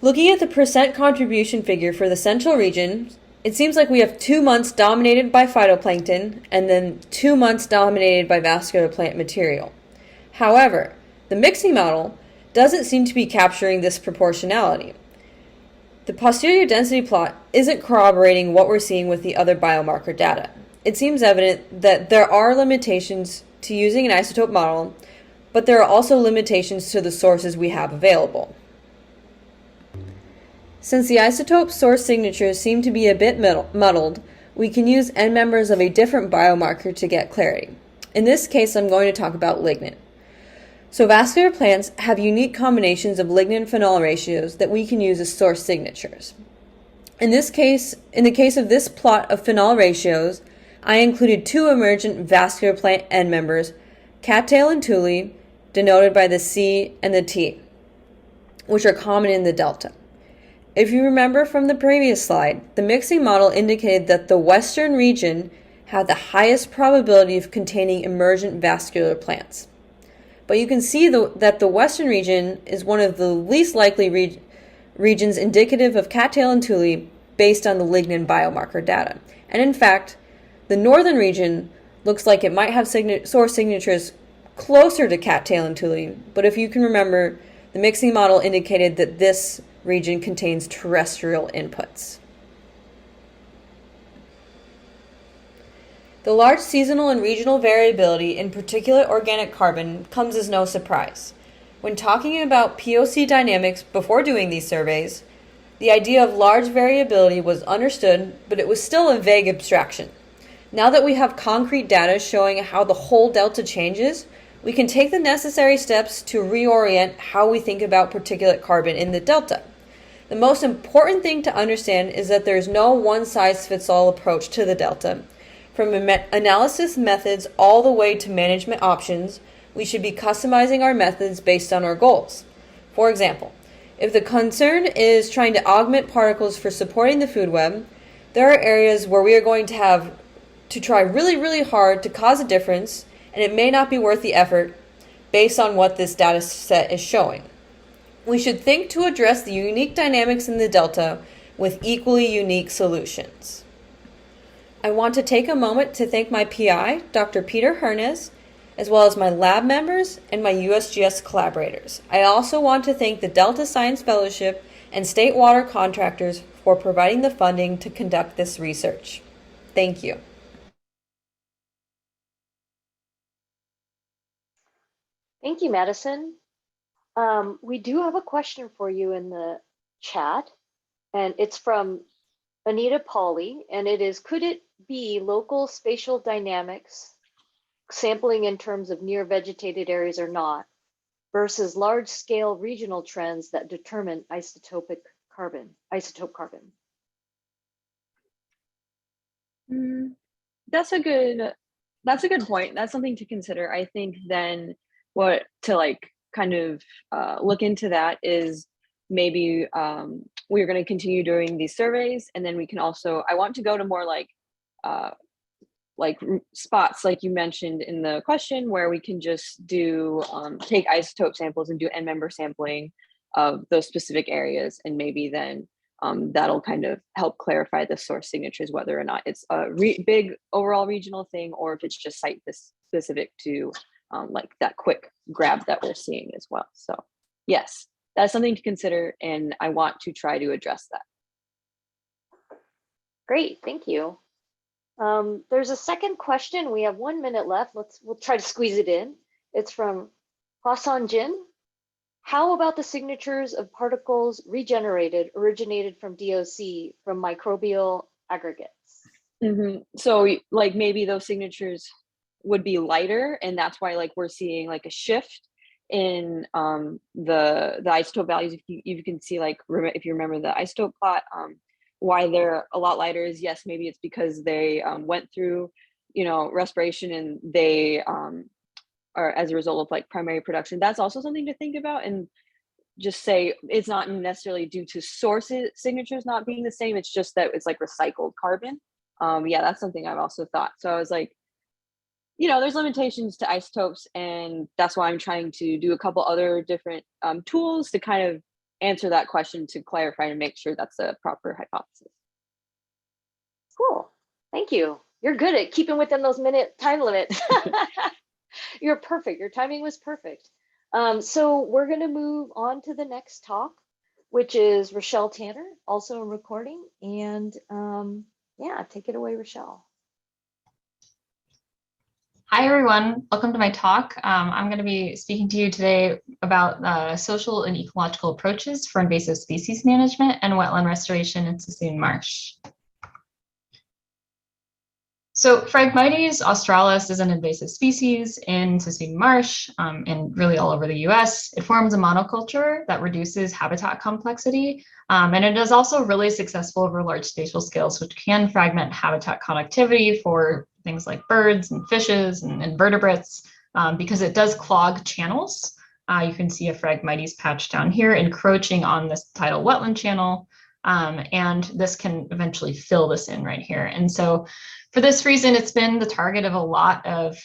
Looking at the percent contribution figure for the central region, it seems like we have 2 months dominated by phytoplankton and then 2 months dominated by vascular plant material. However, the mixing model doesn't seem to be capturing this proportionality. The posterior density plot isn't corroborating what we're seeing with the other biomarker data. It seems evident that there are limitations to using an isotope model, but there are also limitations to the sources we have available. Since the isotope source signatures seem to be a bit muddled, we can use end members of a different biomarker to get clarity. In this case, I'm going to talk about lignin. So vascular plants have unique combinations of lignin-phenol ratios that we can use as source signatures. In the case of this plot of phenol ratios, I included 2 emergent vascular plant end members, cattail and tule, denoted by the C and the T, which are common in the delta. If you remember from the previous slide, the mixing model indicated that the western region had the highest probability of containing emergent vascular plants. But you can see that the western region is one of the least likely regions indicative of cattail and tule based on the lignin biomarker data. And in fact, the northern region looks like it might have source signatures closer to cattail and tule, but if you can remember, the mixing model indicated that this region contains terrestrial inputs. The large seasonal and regional variability in particulate organic carbon comes as no surprise. When talking about POC dynamics before doing these surveys, the idea of large variability was understood, but it was still a vague abstraction. Now that we have concrete data showing how the whole delta changes, we can take the necessary steps to reorient how we think about particulate carbon in the delta. The most important thing to understand is that there's no one-size-fits-all approach to the delta. From analysis methods all the way to management options, we should be customizing our methods based on our goals. For example, if the concern is trying to augment particles for supporting the food web, there are areas where we are going to have to try really, really hard to cause a difference, and it may not be worth the effort based on what this data set is showing. We should think to address the unique dynamics in the delta with equally unique solutions. I want to take a moment to thank my PI, Dr. Peter Hernes, as well as my lab members and my USGS collaborators. I also want to thank the Delta Science Fellowship and state water contractors for providing the funding to conduct this research. Thank you. Thank you, Madison. We do have a question for you in the chat, and it's from Anita Pauley, and it is, could it be local spatial dynamics, sampling in terms of near vegetated areas or not, versus large scale regional trends that determine isotope carbon? That's a good point. That's something to consider. I think then what to like kind of look into that is maybe we're going to continue doing these surveys, and then we can also, I want to go to more like spots like you mentioned in the question where we can just do take isotope samples and do end member sampling of those specific areas, and maybe then that'll kind of help clarify the source signatures, whether or not it's a big overall regional thing or if it's just site specific to like that quick grab that we're seeing as well. So yes, that's something to consider, and I want to try to address that. Great, thank you. There's a second question. We have 1 minute left. We'll try to squeeze it in. It's from Hwasan Jin. How about the signatures of particles originated from DOC from microbial aggregates? So like maybe those signatures would be lighter, and that's why like we're seeing like a shift in the isotope values. If you can see, like if you remember the isotope plot, why they're a lot lighter is, yes, maybe it's because they went through respiration, and they are as a result of like primary production. That's also something to think about, and just say it's not necessarily due to sources signatures not being the same. It's just that it's like recycled carbon. Yeah, that's something I've also thought. So I was like, there's limitations to isotopes, and that's why I'm trying to do a couple other different tools to kind of answer that question, to clarify and make sure that's a proper hypothesis. Cool. Thank you. You're good at keeping within those minute time limits. You're perfect. Your timing was perfect. So we're going to move on to the next talk, which is Richelle Tanner, also a recording. And yeah, take it away, Richelle. Hi, everyone. Welcome to my talk. I'm going to be speaking to you today about social and ecological approaches for invasive species management and wetland restoration in Suisun Marsh. So Phragmites australis is an invasive species in Suisun Marsh and really all over the US. It forms a monoculture that reduces habitat complexity, and it is also really successful over large spatial scales, which can fragment habitat connectivity for things like birds and fishes and invertebrates, because it does clog channels. You can see a Phragmites patch down here encroaching on this tidal wetland channel, and this can eventually fill this in right here. And so for this reason, it's been the target of a lot of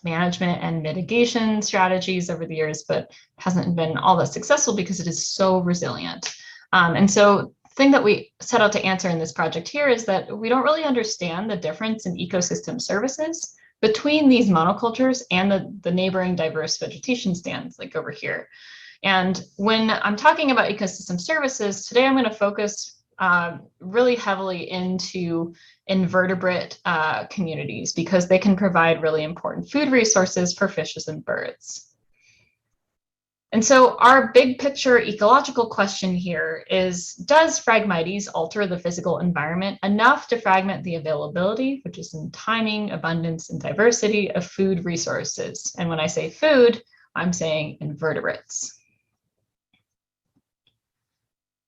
management and mitigation strategies over the years, but hasn't been all that successful because it is so resilient. And so the thing that we set out to answer in this project here is that we don't really understand the difference in ecosystem services between these monocultures and the neighboring diverse vegetation stands, like over here. And when I'm talking about ecosystem services, today I'm going to focus really heavily into invertebrate communities, because they can provide really important food resources for fishes and birds. And so our big picture ecological question here is, does Phragmites alter the physical environment enough to fragment the availability, which is in timing, abundance, and diversity of food resources? And when I say food, I'm saying invertebrates.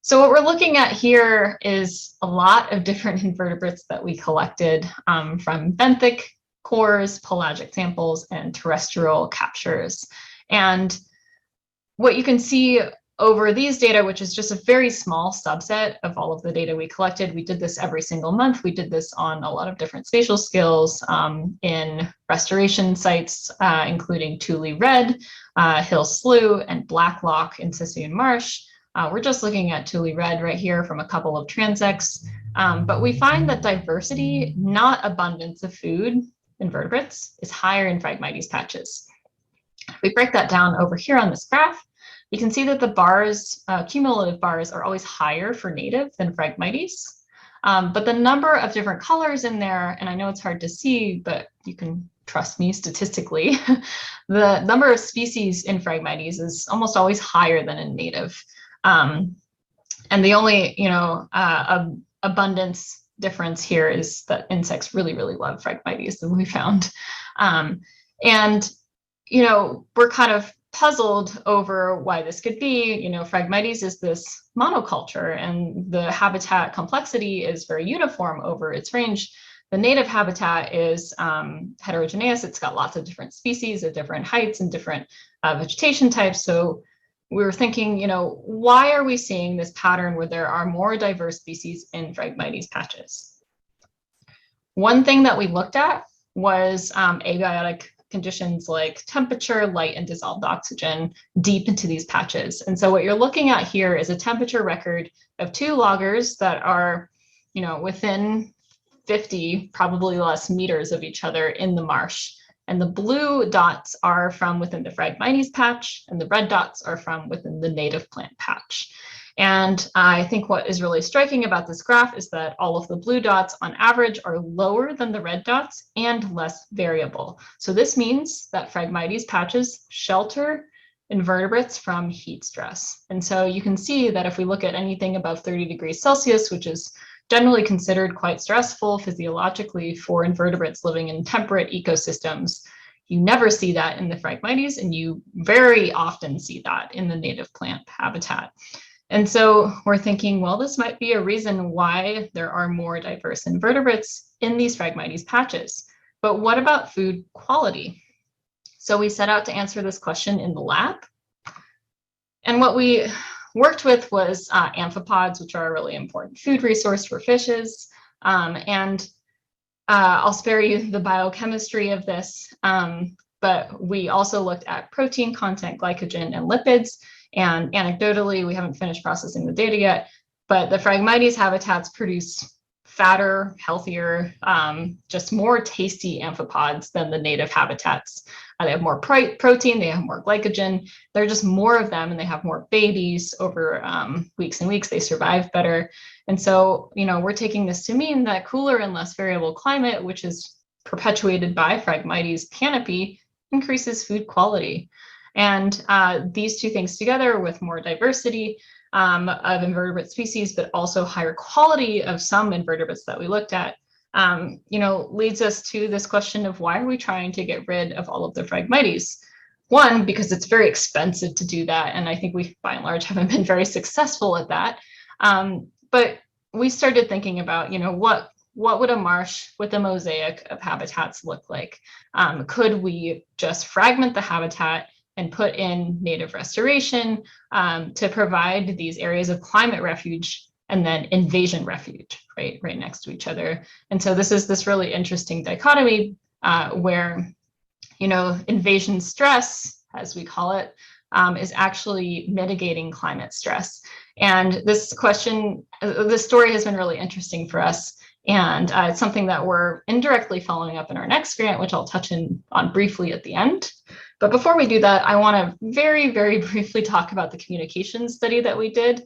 So what we're looking at here is a lot of different invertebrates that we collected from benthic cores, pelagic samples, and terrestrial captures. And what you can see over these data, which is just a very small subset of all of the data we collected, we did this every single month. We did this on a lot of different spatial scales in restoration sites, including Tule Red, Hill Slough, and Blacklock in Suisun Marsh. We're just looking at Tule Red right here from a couple of transects, but we find that diversity, not abundance of food, invertebrates, is higher in Phragmites patches. If we break that down over here on this graph, you can see that the bars, cumulative bars, are always higher for native than Phragmites. But the number of different colors in there, and I know it's hard to see, but you can trust me statistically, the number of species in Phragmites is almost always higher than in native. And the only, abundance difference here is that insects really, really love Phragmites, than we found. And, we're kind of puzzled over why this could be. Phragmites is this monoculture, and the habitat complexity is very uniform over its range. The native habitat is heterogeneous. It's got lots of different species at different heights and different vegetation types. So we were thinking, why are we seeing this pattern where there are more diverse species in Phragmites patches? One thing that we looked at was abiotic conditions like temperature, light, and dissolved oxygen deep into these patches. And so what you're looking at here is a temperature record of two loggers that are, within 50, probably less, meters of each other in the marsh. And the blue dots are from within the Phragmites patch, and the red dots are from within the native plant patch. And I think what is really striking about this graph is that all of the blue dots on average are lower than the red dots and less variable. So this means that Phragmites patches shelter invertebrates from heat stress. And so you can see that if we look at anything above 30 degrees Celsius, which is generally considered quite stressful physiologically for invertebrates living in temperate ecosystems, you never see that in the Phragmites, and you very often see that in the native plant habitat. And so we're thinking, well, this might be a reason why there are more diverse invertebrates in these Phragmites patches. But what about food quality? So we set out to answer this question in the lab. And what we worked with was amphipods, which are a really important food resource for fishes. And I'll spare you the biochemistry of this, but we also looked at protein content, glycogen, and lipids. And anecdotally, we haven't finished processing the data yet, but the Phragmites habitats produce fatter, healthier, just more tasty amphipods than the native habitats. They have more protein, they have more glycogen, there are just more of them, and they have more babies over weeks and weeks. They survive better. And so, we're taking this to mean that cooler and less variable climate, which is perpetuated by Phragmites canopy, increases food quality. And these two things together, with more diversity of invertebrate species, but also higher quality of some invertebrates that we looked at, leads us to this question of why are we trying to get rid of all of the Phragmites? One, because it's very expensive to do that, and I think we, by and large, haven't been very successful at that. But we started thinking about, what would a marsh with a mosaic of habitats look like? Could we just fragment the habitat and put in native restoration to provide these areas of climate refuge and then invasion refuge, right next to each other? And so this is this really interesting dichotomy where, invasion stress, as we call it, is actually mitigating climate stress. And this question, this story has been really interesting for us. And it's something that we're indirectly following up in our next grant, which I'll touch on briefly at the end. But before we do that, I want to very, very briefly talk about the communication study that we did.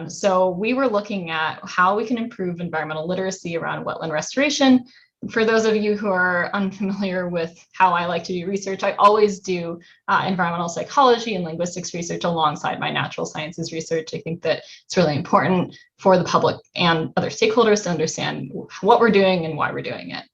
So we were looking at how we can improve environmental literacy around wetland restoration. For those of you who are unfamiliar with how I like to do research, I always do environmental psychology and linguistics research alongside my natural sciences research. I think that it's really important for the public and other stakeholders to understand what we're doing and why we're doing it.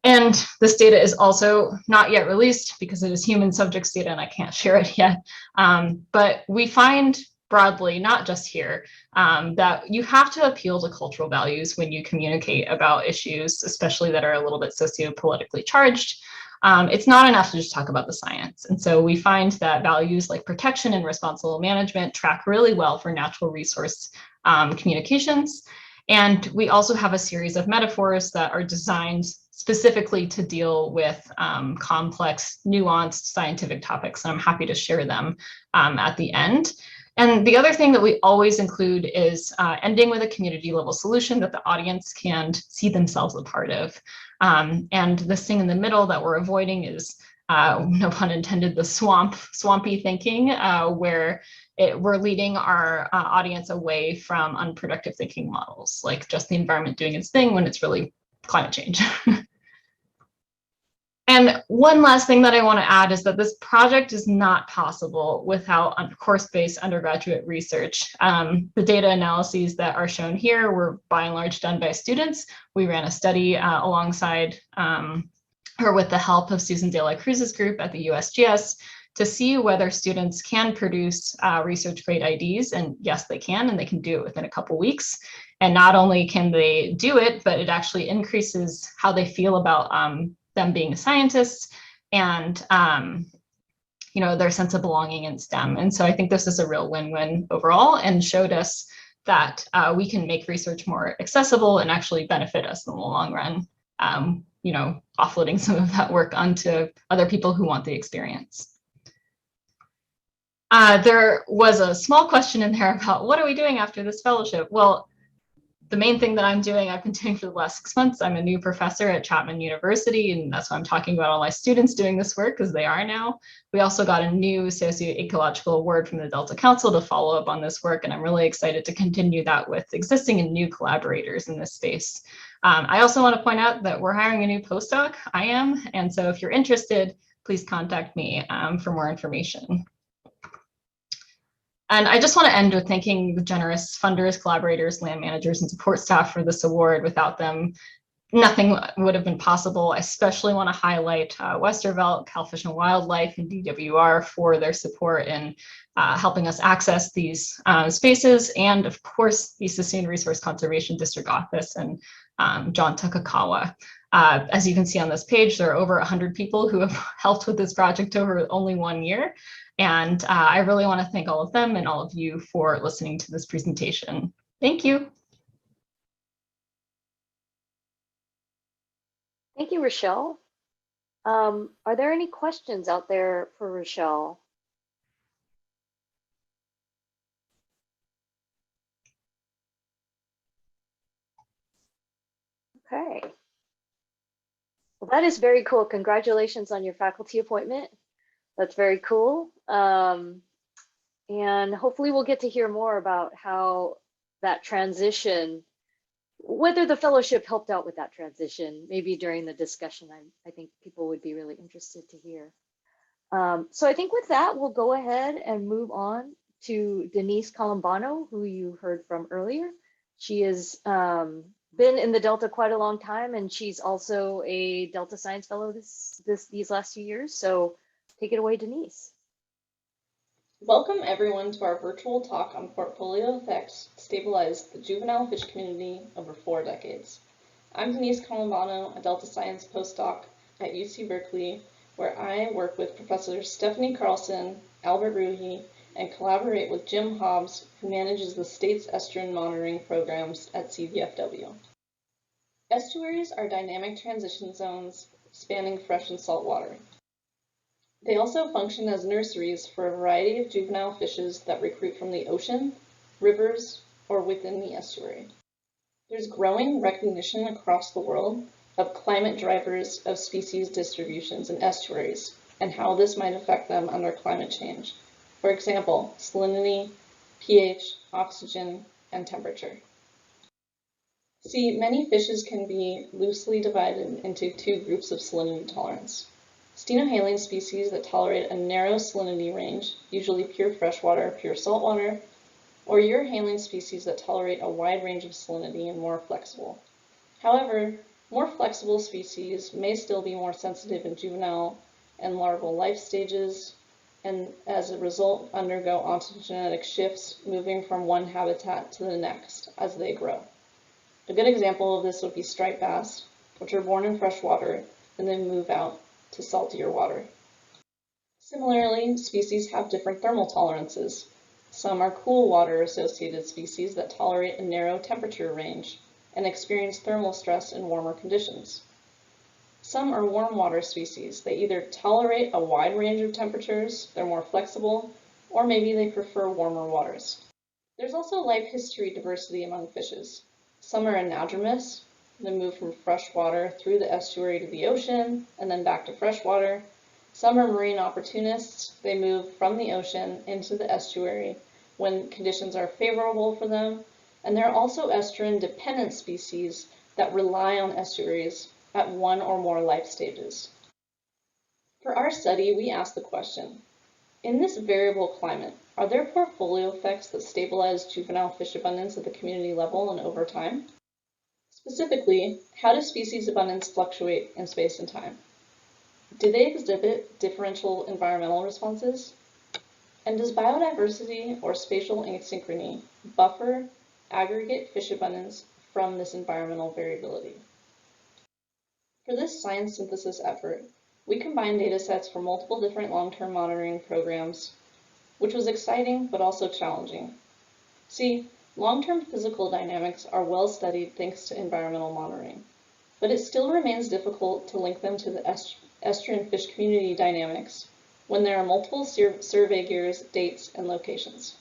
And this data is also not yet released because it is human subjects data and I can't share it yet. But we find broadly, not just here, that you have to appeal to cultural values when you communicate about issues, especially that are a little bit sociopolitically charged. It's not enough to just talk about the science. And so we find that values like protection and responsible management track really well for natural resource communications. And we also have a series of metaphors that are designed specifically to deal with complex, nuanced scientific topics. And I'm happy to share them at the end. And the other thing that we always include is ending with a community level solution that the audience can see themselves a part of. And this thing in the middle that we're avoiding is, no pun intended, the swampy thinking, where we're leading our audience away from unproductive thinking models, like just the environment doing its thing when it's really climate change. And one last thing that I want to add is that this project is not possible without course-based undergraduate research. The data analyses that are shown here were by and large done by students. We ran a study alongside or with the help of Susan De La Cruz's group at the USGS to see whether students can produce research-grade IDs. And yes, they can, and they can do it within a couple weeks. And not only can they do it, but it actually increases how they feel about them being scientists and their sense of belonging in STEM. And so I think this is a real win-win overall, and showed us that we can make research more accessible and actually benefit us in the long run, offloading some of that work onto other people who want the experience. There was a small question in there about what are we doing after this fellowship? Well, the main thing that I've been doing for the last 6 months, I'm a new professor at Chapman University, and that's why I'm talking about all my students doing this work, because they are now. We also got a new socio-ecological award from the Delta Council to follow up on this work, and I'm really excited to continue that with existing and new collaborators in this space. I also want to point out that we're hiring a new postdoc, I am, and so if you're interested, please contact me for more information. And I just want to end with thanking the generous funders, collaborators, land managers, and support staff for this award. Without them, nothing would have been possible. I especially want to highlight Westervelt, Cal Fish and Wildlife, and DWR for their support in helping us access these spaces, and of course, the Suisun Resource Conservation District Office and John Takakawa. As you can see on this page, there are over 100 people who have helped with this project over only 1 year. And I really want to thank all of them and all of you for listening to this presentation. Thank you. Thank you, Richelle. Are there any questions out there for Richelle? Okay. Well, that is very cool. Congratulations on your faculty appointment. That's very cool. And hopefully we'll get to hear more about how that transition, whether the fellowship helped out with that transition, maybe during the discussion. I think people would be really interested to hear. So I think with that, we'll go ahead and move on to Denise Colombano, who you heard from earlier. She has been in the Delta quite a long time, and she's also a Delta Science Fellow these last few years. So take it away, Denise. Welcome everyone to our virtual talk on portfolio effects stabilized the juvenile fish community over 4 decades. I'm Denise Colombano, a Delta Science postdoc at UC Berkeley, where I work with Professors Stephanie Carlson, Albert Ruhi, and collaborate with Jim Hobbs, who manages the state's estuarine monitoring programs at CVFW. Estuaries are dynamic transition zones spanning fresh and salt water. They also function as nurseries for a variety of juvenile fishes that recruit from the ocean, rivers, or within the estuary. There's growing recognition across the world of climate drivers of species distributions in estuaries and how this might affect them under climate change. For example, salinity, pH, oxygen, and temperature. See, many fishes can be loosely divided into 2 groups of salinity tolerance. Stenohaline species that tolerate a narrow salinity range, usually pure freshwater, pure saltwater, or Euryhaline species that tolerate a wide range of salinity and more flexible. However, more flexible species may still be more sensitive in juvenile and larval life stages, and as a result undergo ontogenetic shifts, moving from one habitat to the next as they grow. A good example of this would be striped bass, which are born in freshwater and then move out to saltier water. Similarly, species have different thermal tolerances. Some are cool water associated species that tolerate a narrow temperature range and experience thermal stress in warmer conditions. Some are warm water species. They either tolerate a wide range of temperatures, they're more flexible, or maybe they prefer warmer waters. There's also life history diversity among fishes. Some are anadromous. They move from freshwater through the estuary to the ocean and then back to freshwater. Some are marine opportunists. They move from the ocean into the estuary when conditions are favorable for them. And there are also estuarine-dependent species that rely on estuaries at one or more life stages. For our study, we asked the question, in this variable climate, are there portfolio effects that stabilize juvenile fish abundance at the community level and over time? Specifically, how does species abundance fluctuate in space and time? Do they exhibit differential environmental responses? And does biodiversity or spatial asynchrony buffer aggregate fish abundance from this environmental variability? For this science synthesis effort, we combined data sets from multiple different long-term monitoring programs, which was exciting but also challenging. See, long-term physical dynamics are well studied thanks to environmental monitoring, but it still remains difficult to link them to the estuarine fish community dynamics when there are multiple survey years, dates, and locations.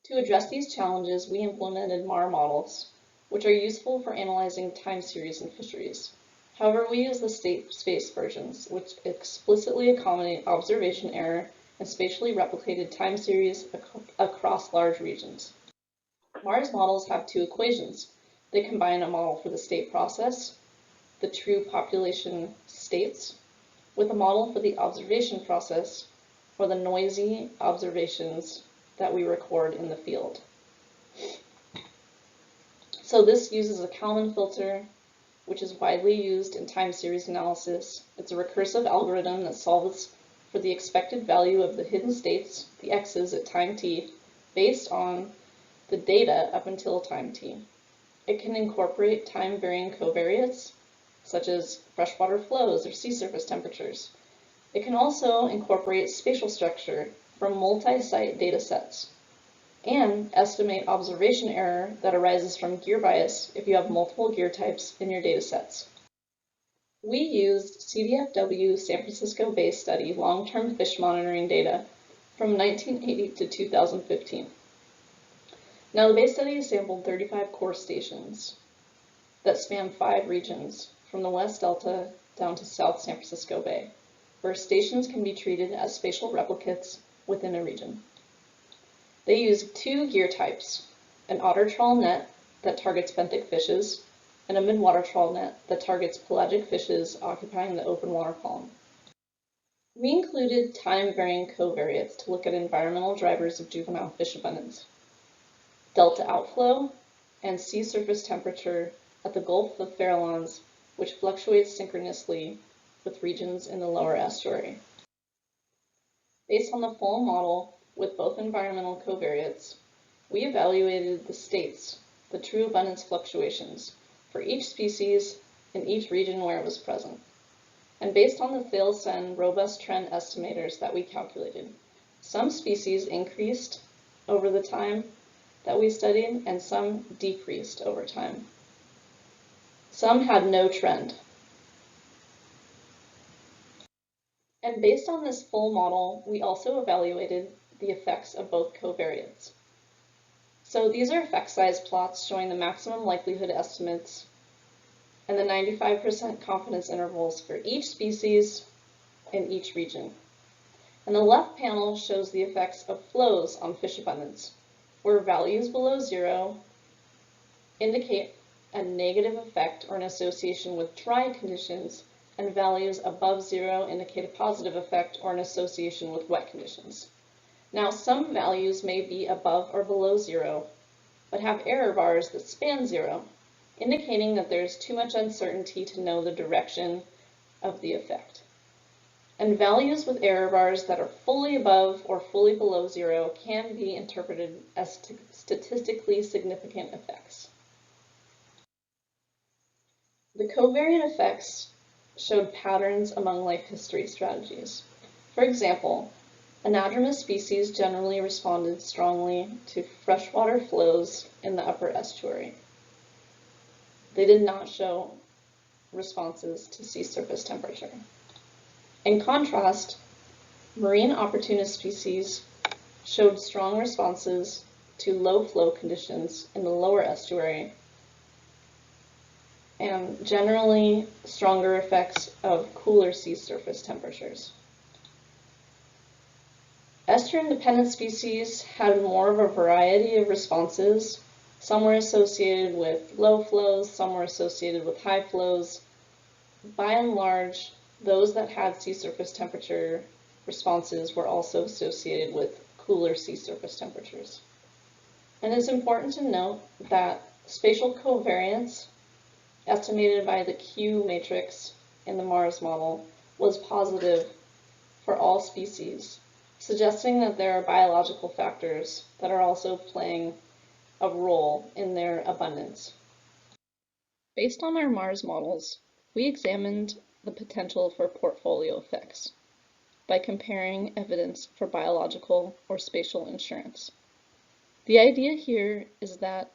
To address these challenges, we implemented MAR models, which are useful for analyzing time series in fisheries. However, we use the state space versions, which explicitly accommodate observation error and spatially replicated time series across large regions. MARS models have 2 equations. They combine a model for the state process, the true population states, with a model for the observation process, or the noisy observations that we record in the field. So this uses a Kalman filter, which is widely used in time series analysis. It's a recursive algorithm that solves for the expected value of the hidden states, the x's at time t, based on the data up until time t. It can incorporate time-varying covariates, such as freshwater flows or sea surface temperatures. It can also incorporate spatial structure from multi-site data sets and estimate observation error that arises from gear bias if you have multiple gear types in your data sets. We used CDFW San Francisco Bay Study long-term fish monitoring data from 1980 to 2015. Now, the Bay Study sampled 35 core stations that span 5 regions from the West Delta down to South San Francisco Bay, where stations can be treated as spatial replicates within a region. They used 2 gear types, an otter trawl net that targets benthic fishes and a midwater trawl net that targets pelagic fishes occupying the open water column. We included time-varying covariates to look at environmental drivers of juvenile fish abundance, delta outflow, and sea surface temperature at the Gulf of Farallones, which fluctuates synchronously with regions in the lower estuary. Based on the full model with both environmental covariates, we evaluated the states, the true abundance fluctuations, for each species in each region where it was present. And based on the Thales-Sen robust trend estimators that we calculated, some species increased over the time that we studied and some decreased over time. Some had no trend. And based on this full model, we also evaluated the effects of both covariates. So these are effect size plots showing the maximum likelihood estimates and the 95% confidence intervals for each species in each region. And the left panel shows the effects of flows on fish abundance, where values below 0 indicate a negative effect or an association with dry conditions, and values above 0 indicate a positive effect or an association with wet conditions. Now, some values may be above or below 0, but have error bars that span 0, indicating that there's too much uncertainty to know the direction of the effect. And values with error bars that are fully above or fully below 0 can be interpreted as statistically significant effects. The covariant effects showed patterns among life history strategies. For example, anadromous species generally responded strongly to freshwater flows in the upper estuary. They did not show responses to sea surface temperature. In contrast, marine opportunist species showed strong responses to low flow conditions in the lower estuary and generally stronger effects of cooler sea surface temperatures. Estuarine-dependent species had more of a variety of responses. Some were associated with low flows, some were associated with high flows. By and large, those that had sea surface temperature responses were also associated with cooler sea surface temperatures. And it's important to note that spatial covariance estimated by the Q matrix in the Mars model was positive for all species, suggesting that there are biological factors that are also playing a role in their abundance. Based on our Mars models, we examined the potential for portfolio effects by comparing evidence for biological or spatial insurance. The idea here is that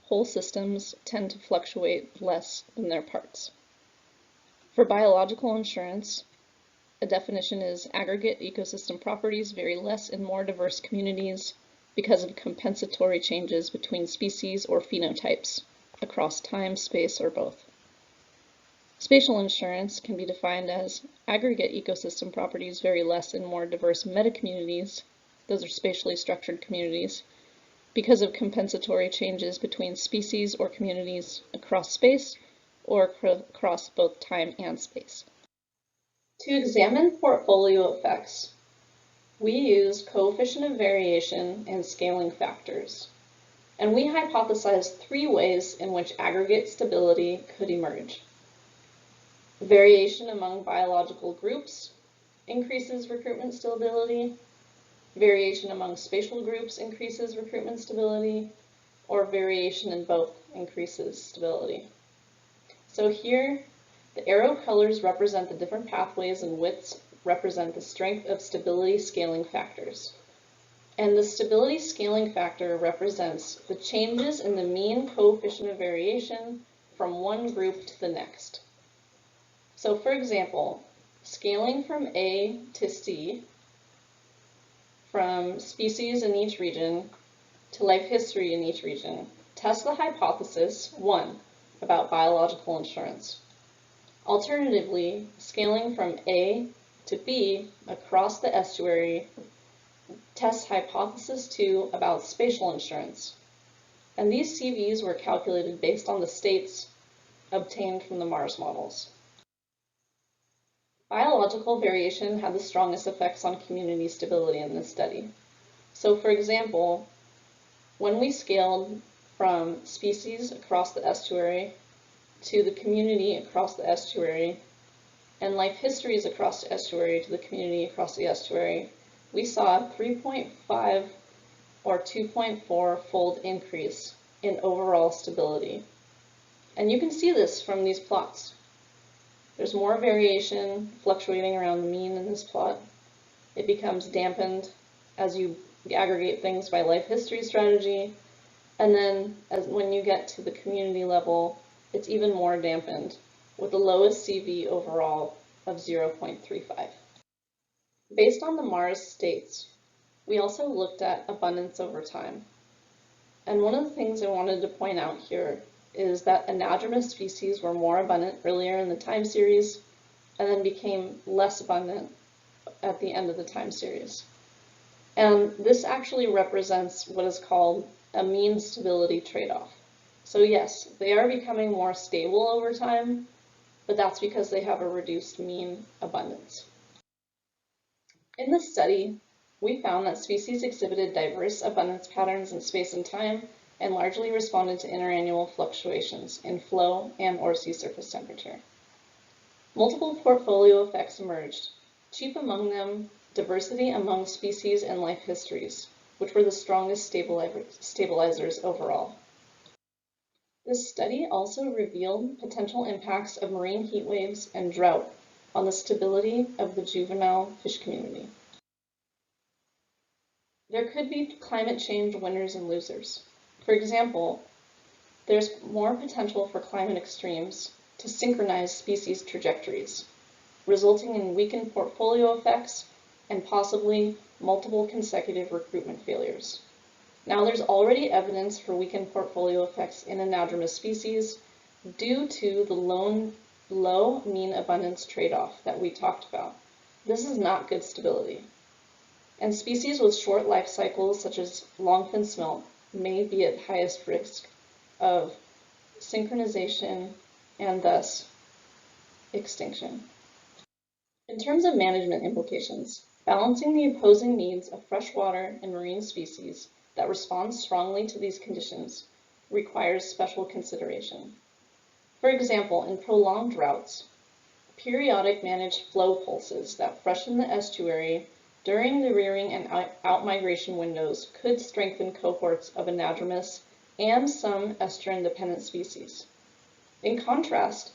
whole systems tend to fluctuate less than their parts. For biological insurance, a definition is aggregate ecosystem properties vary less in more diverse communities because of compensatory changes between species or phenotypes across time, space, or both. Spatial insurance can be defined as aggregate ecosystem properties vary less in more diverse meta-communities, those are spatially structured communities, because of compensatory changes between species or communities across space or across both time and space. To examine portfolio effects, we used coefficient of variation and scaling factors, and we hypothesized 3 ways in which aggregate stability could emerge. Variation among biological groups increases recruitment stability, variation among spatial groups increases recruitment stability, or variation in both increases stability. So here, the arrow colors represent the different pathways and widths represent the strength of stability scaling factors. And the stability scaling factor represents the changes in the mean coefficient of variation from one group to the next. So for example, scaling from A to C, from species in each region to life history in each region, test the hypothesis, 1, about biological insurance. Alternatively, scaling from A to B across the estuary, test hypothesis 2 about spatial insurance. And these CVs were calculated based on the states obtained from the Marsh models. Biological variation had the strongest effects on community stability in this study. So for example, when we scaled from species across the estuary to the community across the estuary, and life histories across the estuary to the community across the estuary, we saw a 3.5 or 2.4-fold increase in overall stability. And you can see this from these plots. There's more variation fluctuating around the mean in this plot. It becomes dampened as you aggregate things by life history strategy. And then when you get to the community level, it's even more dampened with the lowest CV overall of 0.35. Based on the Marsh states, we also looked at abundance over time. And one of the things I wanted to point out here is that anadromous species were more abundant earlier in the time series and then became less abundant at the end of the time series. And this actually represents what is called a mean stability trade-off. So yes, they are becoming more stable over time, but that's because they have a reduced mean abundance. In this study, we found that species exhibited diverse abundance patterns in space and time and largely responded to interannual fluctuations in flow and/or sea surface temperature. Multiple portfolio effects emerged, chief among them diversity among species and life histories, which were the strongest stabilizers overall. This study also revealed potential impacts of marine heat waves and drought on the stability of the juvenile fish community. There could be climate change winners and losers. For example, there's more potential for climate extremes to synchronize species trajectories, resulting in weakened portfolio effects and possibly multiple consecutive recruitment failures. Now, there's already evidence for weakened portfolio effects in anadromous species due to the low mean abundance trade-off that we talked about. This is not good stability. And species with short life cycles, such as longfin smelt, may be at highest risk of synchronization and thus extinction. In terms of management implications, balancing the opposing needs of freshwater and marine species that respond strongly to these conditions requires special consideration. For example, in prolonged droughts, periodic managed flow pulses that freshen the estuary during the rearing and outmigration windows could strengthen cohorts of anadromous and some estuarine-dependent species. In contrast,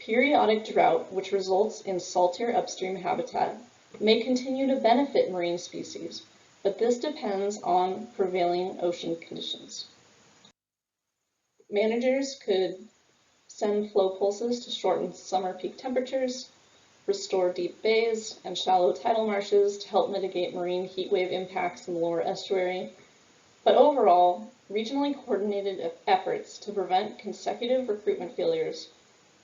periodic drought, which results in saltier upstream habitat, may continue to benefit marine species, but this depends on prevailing ocean conditions. Managers could send flow pulses to shorten summer peak temperatures, restore deep bays and shallow tidal marshes to help mitigate marine heat wave impacts in the lower estuary. But overall, regionally coordinated efforts to prevent consecutive recruitment failures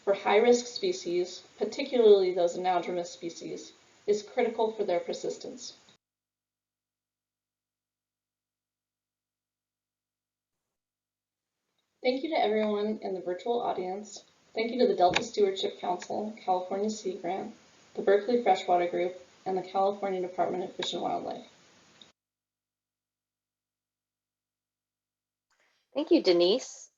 for high-risk species, particularly those anadromous species, is critical for their persistence. Thank you to everyone in the virtual audience. Thank you to the Delta Stewardship Council, California Sea Grant, the Berkeley Freshwater Group, and the California Department of Fish and Wildlife. Thank you, Denise.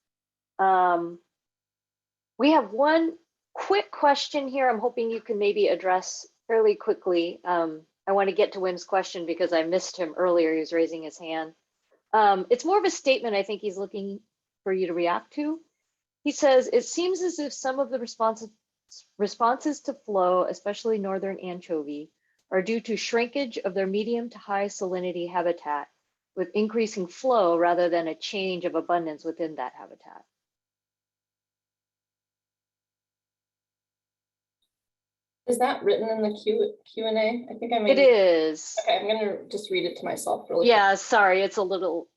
We have one quick question here. I'm hoping you can maybe address fairly quickly. I want to get to Wim's question because I missed him earlier. He was raising his hand. It's more of a statement I think he's looking for you to react to. He says, it seems as if some of the responses to flow, especially northern anchovy, are due to shrinkage of their medium to high salinity habitat with increasing flow rather than a change of abundance within that habitat. Is that written in the Q&A? I think I made It is. Okay, I'm gonna just read it to myself really quick. Yeah, sorry, it's a little.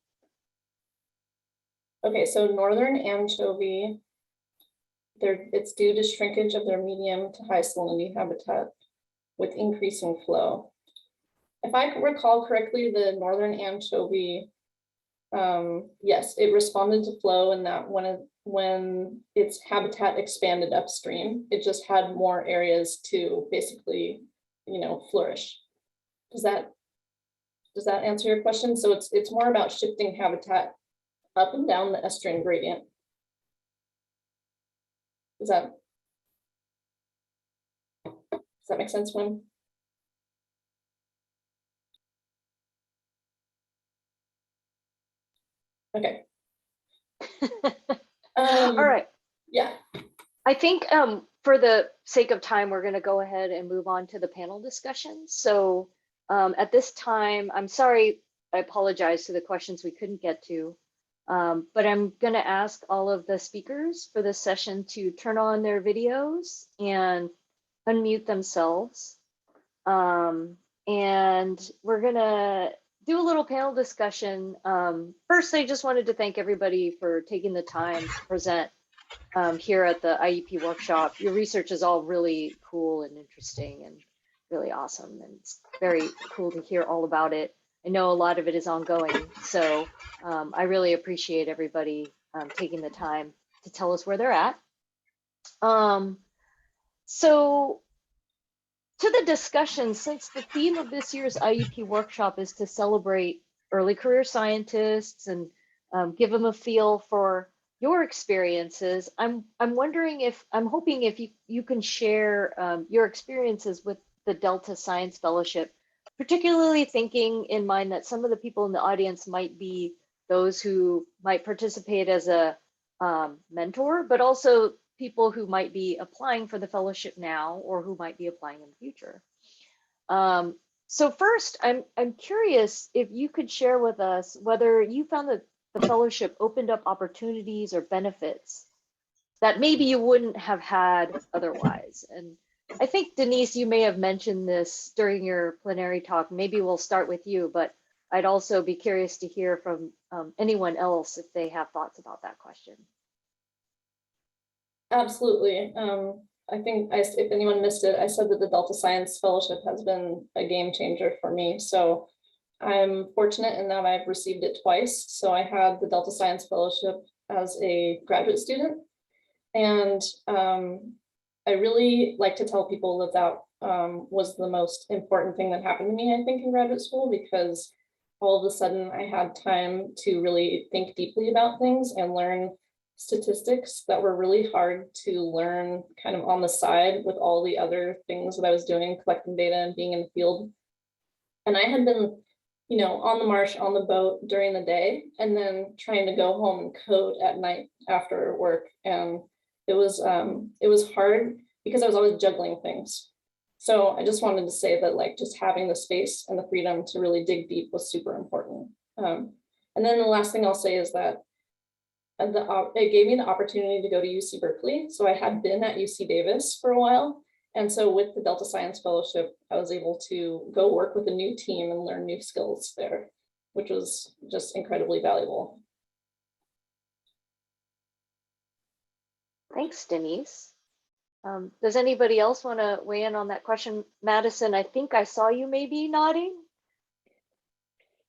Okay, so northern anchovy, it's due to shrinkage of their medium to high salinity habitat with increasing flow. If I recall correctly, the northern anchovy, yes, it responded to flow, and that when its habitat expanded upstream, it just had more areas to basically, flourish. Does that answer your question? So it's more about shifting habitat up and down the estuarine gradient. Does that make sense, Wim? Okay. All right. Yeah. I think for the sake of time, we're going to go ahead and move on to the panel discussion. So at this time, I'm sorry, I apologize to the questions we couldn't get to, but I'm going to ask all of the speakers for this session to turn on their videos and unmute themselves. And we're going to do a little panel discussion. First, I just wanted to thank everybody for taking the time to present here at the IEP workshop. Your research is all really cool and interesting and really awesome. And it's very cool to hear all about it. I know a lot of it is ongoing. So I really appreciate everybody taking the time to tell us where they're at. So to the discussion, since the theme of this year's IEP workshop is to celebrate early career scientists and give them a feel for your experiences, I'm hoping if you can share your experiences with the Delta Science Fellowship, particularly thinking in mind that some of the people in the audience might be those who might participate as a mentor, but also people who might be applying for the fellowship now or who might be applying in the future. So first, I'm curious if you could share with us whether you found that the fellowship opened up opportunities or benefits that maybe you wouldn't have had otherwise. And I think, Denise, you may have mentioned this during your plenary talk. Maybe we'll start with you, but I'd also be curious to hear from anyone else if they have thoughts about that question. Absolutely. I think if anyone missed it, I said that the Delta Science Fellowship has been a game changer for me. So I'm fortunate in that I've received it twice. So I had the Delta Science Fellowship as a graduate student. And I really like to tell people that was the most important thing that happened to me, I think, in graduate school, because all of a sudden I had time to really think deeply about things and learn statistics that were really hard to learn kind of on the side with all the other things that I was doing, collecting data and being in the field. And I had been, on the Marsh, on the boat during the day, and then trying to go home and code at night after work. And it was hard because I was always juggling things. So I just wanted to say that just having the space and the freedom to really dig deep was super important. And then the last thing I'll say is that it gave me the opportunity to go to UC Berkeley. So I had been at UC Davis for a while. And so with the Delta Science Fellowship, I was able to go work with a new team and learn new skills there, which was just incredibly valuable. Thanks, Denise. Does anybody else want to weigh in on that question? Madison, I think I saw you maybe nodding.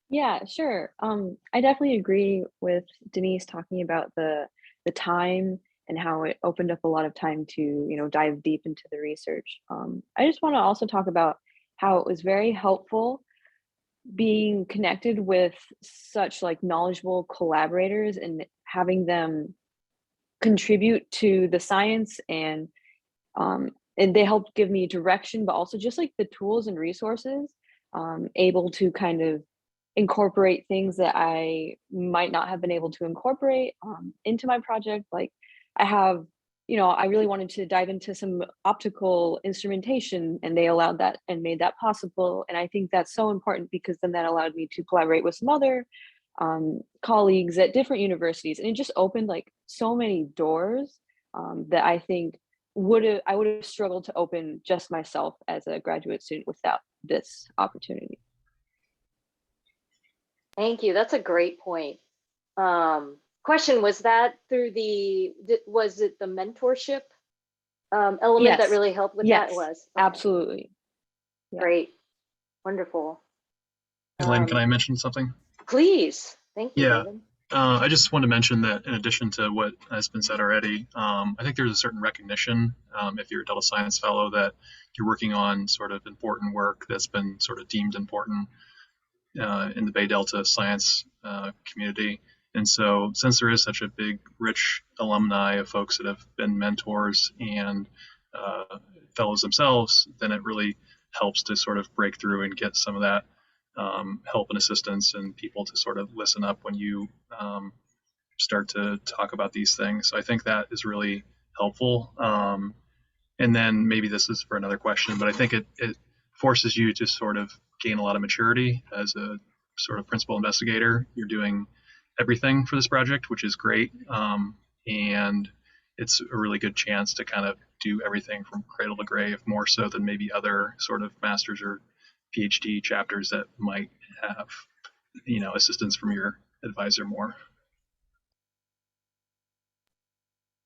Yeah, sure. I definitely agree with Denise talking about the time and how it opened up a lot of time to, dive deep into the research. I just want to also talk about how it was very helpful being connected with such knowledgeable collaborators and having them contribute to the science, and they helped give me direction, but also just the tools and resources, able to kind of incorporate things that I might not have been able to incorporate into my project. I have, I really wanted to dive into some optical instrumentation, and they allowed that and made that possible. And I think that's so important because then that allowed me to collaborate with some other colleagues at different universities, and it just opened so many doors that I think I would have struggled to open just myself as a graduate student without this opportunity. Thank you. That's a great point. Question, was that through was it the mentorship element that Yes. really helped with Yes, that? Was absolutely. Yeah. Great. Wonderful. Hey, Lynn, can I mention something? Please. Thank you, Yeah. David. I just want to mention that in addition to what has been said already, I think there's a certain recognition, if you're a Delta Science Fellow, that you're working on sort of important work that's been sort of deemed important in the Bay Delta science community. And so since there is such a big, rich alumni of folks that have been mentors and fellows themselves, then it really helps to sort of break through and get some of that help and assistance and people to sort of listen up when you start to talk about these things. So I think that is really helpful. And then maybe this is for another question, but I think it forces you to sort of gain a lot of maturity as a sort of principal investigator. You're doing everything for this project, which is great. And it's a really good chance to kind of do everything from cradle to grave, more so than maybe other sort of master's or PhD chapters that might have, assistance from your advisor more.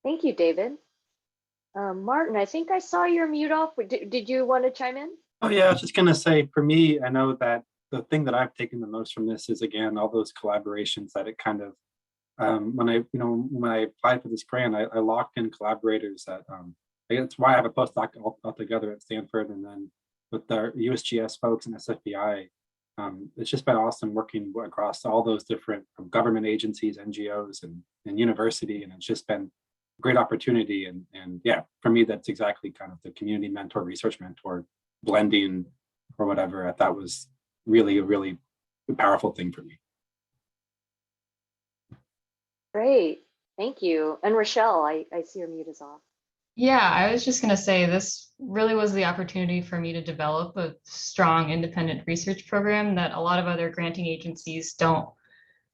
Thank you, David. Martin, I think I saw your mute off. Did you want to chime in? Oh yeah, I was just gonna say, for me, I know that the thing that I've taken the most from this is, again, all those collaborations that it kind of, when I applied for this grant, I locked in collaborators that, that's why I have a postdoc altogether at Stanford, and then with the USGS folks and SFBI, it's just been awesome working across all those different government agencies, NGOs, and university, and it's just been a great opportunity. And yeah, for me, that's exactly kind of the community mentor, research mentor blending or whatever. I thought was really a really powerful thing for me. Great, thank you. And Richelle, I see your mute is off. Yeah, I was just going to say this really was the opportunity for me to develop a strong independent research program that a lot of other granting agencies don't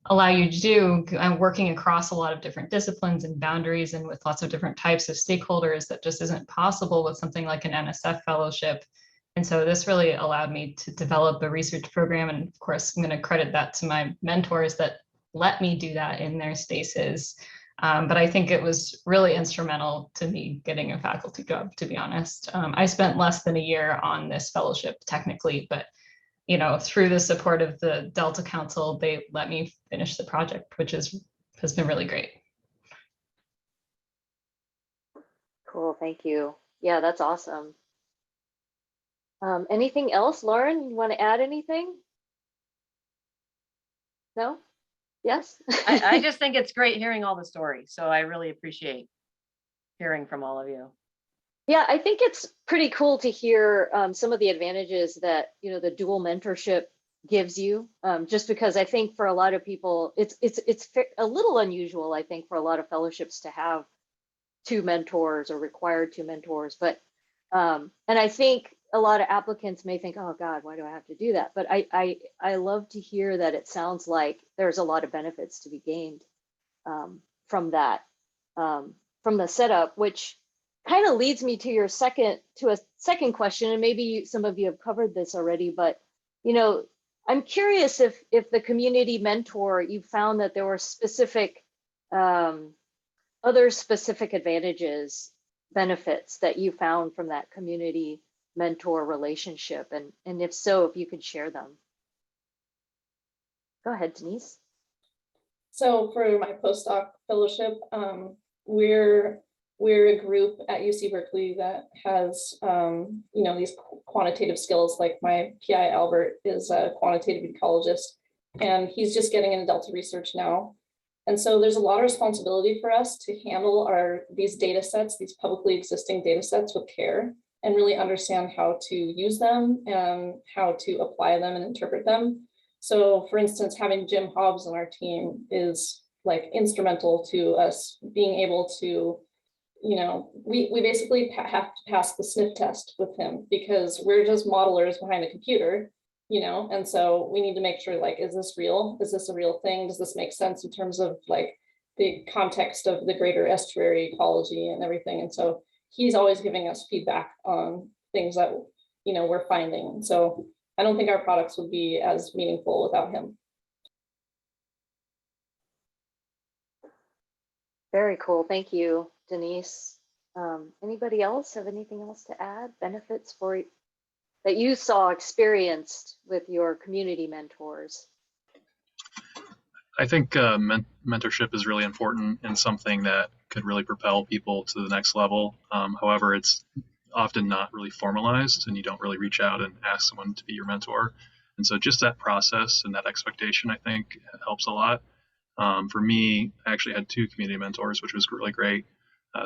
allow you to do. I'm working across a lot of different disciplines and boundaries and with lots of different types of stakeholders that just isn't possible with something like an NSF fellowship. And so this really allowed me to develop a research program. And of course, I'm going to credit that to my mentors that let me do that in their spaces. But I think it was really instrumental to me getting a faculty job, to be honest. I spent less than a year on this fellowship technically, but through the support of the Delta Council, they let me finish the project, which has been really great. Cool, thank you. Yeah, that's awesome. Anything else, Lauren? You want to add anything? No? Yes? I just think it's great hearing all the stories. So I really appreciate hearing from all of you. Yeah, I think it's pretty cool to hear some of the advantages that the dual mentorship gives you. Just because I think for a lot of people, it's a little unusual, I think, for a lot of fellowships to have two mentors or require two mentors. But and I think a lot of applicants may think, oh God, why do I have to do that? But I love to hear that it sounds like there's a lot of benefits to be gained from that, from the setup, which kind of leads me to a second question, and maybe some of you have covered this already, but I'm curious if the community mentor, you found that there were specific other specific benefits that you found from that community mentor relationship, and if so, if you could share them. Go ahead, Denise. So for my postdoc fellowship, we're a group at UC Berkeley that has, these quantitative skills. Like my PI, Albert, is a quantitative ecologist, and he's just getting into Delta research now. And so there's a lot of responsibility for us to handle these data sets, these publicly existing data sets, with care, and really understand how to use them and how to apply them and interpret them. So for instance, having Jim Hobbs on our team is like instrumental to us being able to, we basically have to pass the sniff test with him, because we're just modelers behind a computer, and so we need to make sure, like, is this real? Is this a real thing? Does this make sense in terms of like the context of the greater estuary ecology and everything? And so he's always giving us feedback on things that, you know, we're finding. So I don't think our products would be as meaningful without him. Very cool. Thank you, Denise. Anybody else have anything else to add? Benefits for that you saw experienced with your community mentors? I think mentorship is really important and something that could really propel people to the next level. However, it's often not really formalized, and you don't really reach out and ask someone to be your mentor. And so just that process and that expectation, I think, helps a lot. For me, I actually had 2 community mentors, which was really great.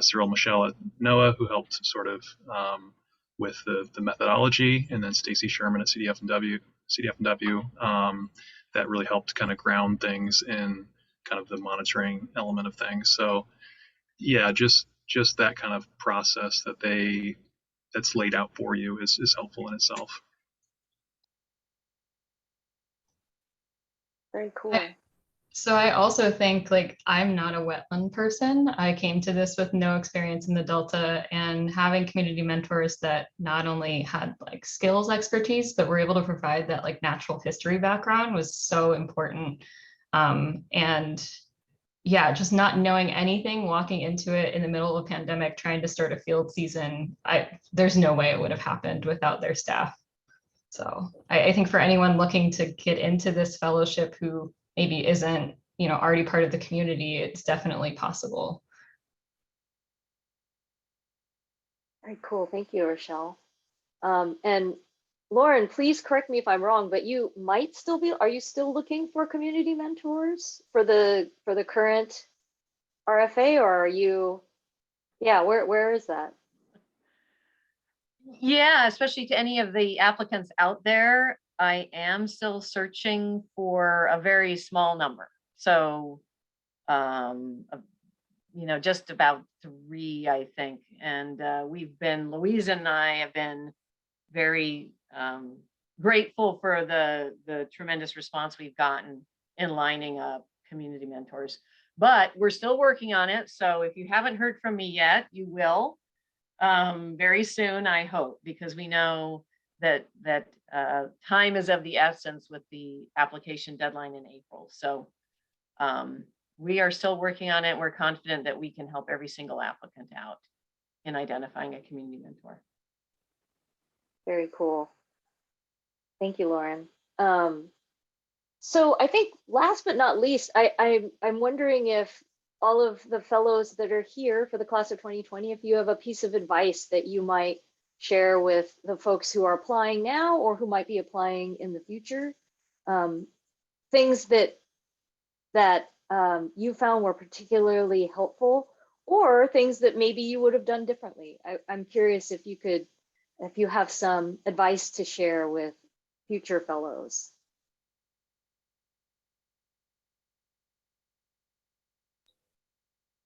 Cyril Michelle at NOAA, who helped sort of with the methodology, and then Stacy Sherman at CDF&W, that really helped kind of ground things in kind of the monitoring element of things. So yeah, just that kind of process that's laid out for you is helpful in itself. Very cool. So I also think, like, I'm not a wetland person. I came to this with no experience in the Delta, and having community mentors that not only had like skills expertise, but were able to provide that like natural history background was so important. And yeah, just not knowing anything, walking into it in the middle of a pandemic, trying to start a field season, there's no way it would have happened without their staff. So I think for anyone looking to get into this fellowship who maybe isn't, you know, already part of the community, it's definitely possible. Very cool. Thank you, Richelle. And Lauren, please correct me if I'm wrong, but you might still be, are you still looking for community mentors for the current RFA, or are you, yeah, where is that? Yeah, especially to any of the applicants out there, I am still searching for a very small number. So, you know, just about 3, I think. And Louise and I have been very grateful for the tremendous response we've gotten in lining up community mentors. But we're still working on it. So if you haven't heard from me yet, you will very soon, I hope, because we know that time is of the essence with the application deadline in April. So we are still working on it. We're confident that we can help every single applicant out in identifying a community mentor. Very cool. Thank you, Lauren. So I think last but not least, I'm wondering if all of the fellows that are here for the class of 2020, if you have a piece of advice that you might share with the folks who are applying now or who might be applying in the future, things that you found were particularly helpful, or things that maybe you would have done differently. I'm curious if you have some advice to share with future fellows.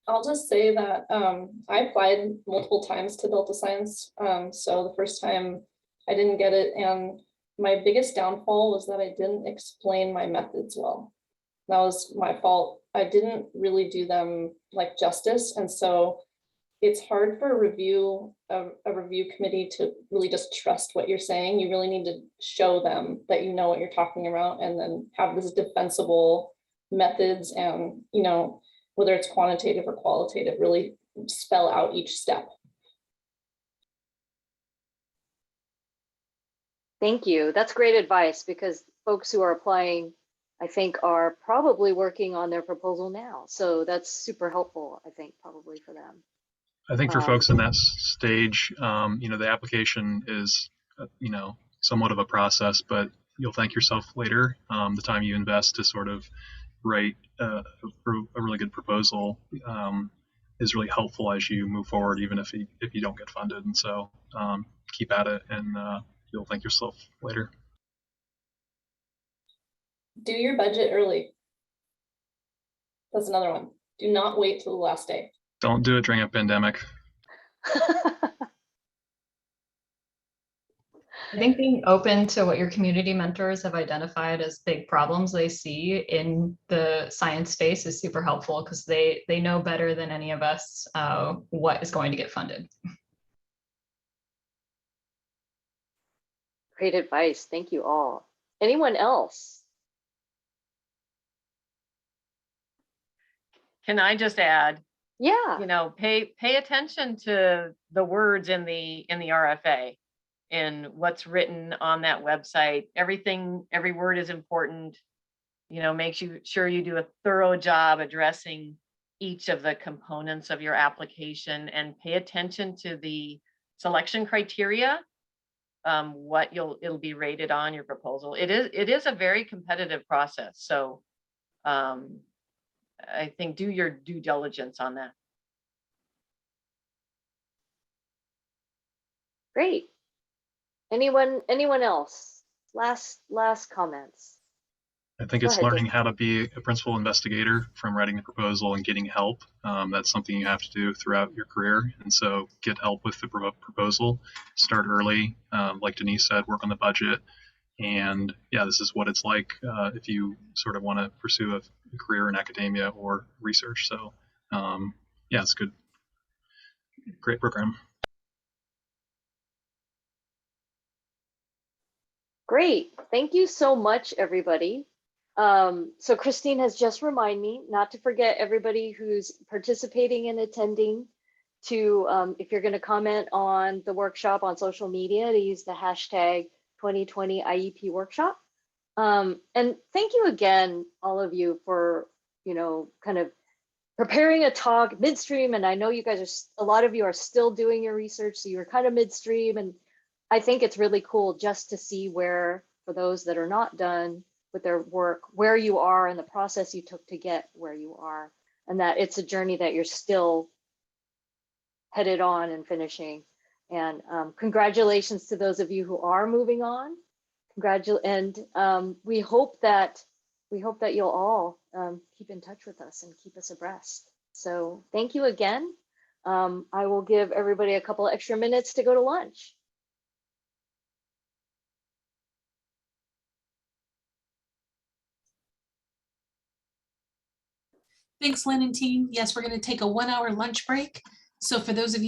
I'll just say that I applied multiple times to Delta Science. So the first time I didn't get it. And my biggest downfall was that I didn't explain my methods well. That was my fault. I didn't really do them like justice. And so it's hard for a review committee to really just trust what you're saying. You really need to show them that you know what you're talking about, and then have this defensible methods, and, you know, whether it's quantitative or qualitative, really spell out each step. Thank you. That's great advice, because folks who are applying, I think, are probably working on their proposal now. So that's super helpful, I think, probably for them. I think for folks in that stage, you know, the application is, you know, somewhat of a process, but you'll thank yourself later. The time you invest to sort of write a really good proposal is really helpful as you move forward, even if you don't get funded. And so keep at it, and you'll thank yourself later. Do your budget early. That's another one. Do not wait till the last day. Don't do it during a pandemic. I think being open to what your community mentors have identified as big problems they see in the science space is super helpful, because they know better than any of us what is going to get funded. Great advice. Thank you all. Anyone else? Can I just add, Yeah. you know, pay attention to the words in the RFA, in what's written on that website. Every word is important. You know, make sure you do a thorough job addressing each of the components of your application, and pay attention to the selection criteria, what it'll be rated on your proposal. It is a very competitive process. So I think do your due diligence on that. Great. Anyone else? Last comments. I think Go it's ahead, learning Dave. how to be a principal investigator from writing the proposal and getting help. That's something you have to do throughout your career. And so get help with the proposal, start early. Like Denise said, work on the budget. And yeah, this is what it's like if you sort of want to pursue a career in academia or research. So yeah, it's good. Great program. Great. Thank you so much, everybody. So Christine has just reminded me not to forget everybody who's participating and attending to, if you're going to comment on the workshop on social media, to use the hashtag 2020 IEP workshop. And thank you again, all of you, for, you know, kind of preparing a talk midstream. And I know you guys are, a lot of you are still doing your research, so you're kind of midstream. And I think it's really cool just to see where, for those that are not done with their work, where you are and the process you took to get where you are, and that it's a journey that you're still headed on and finishing. And congratulations to those of you who are moving on. And we hope that you'll all keep in touch with us and keep us abreast. So thank you again. I will give everybody a couple extra minutes to go to lunch. Thanks, Lynn and team. Yes, we're going to take a 1-hour lunch break. So for those of you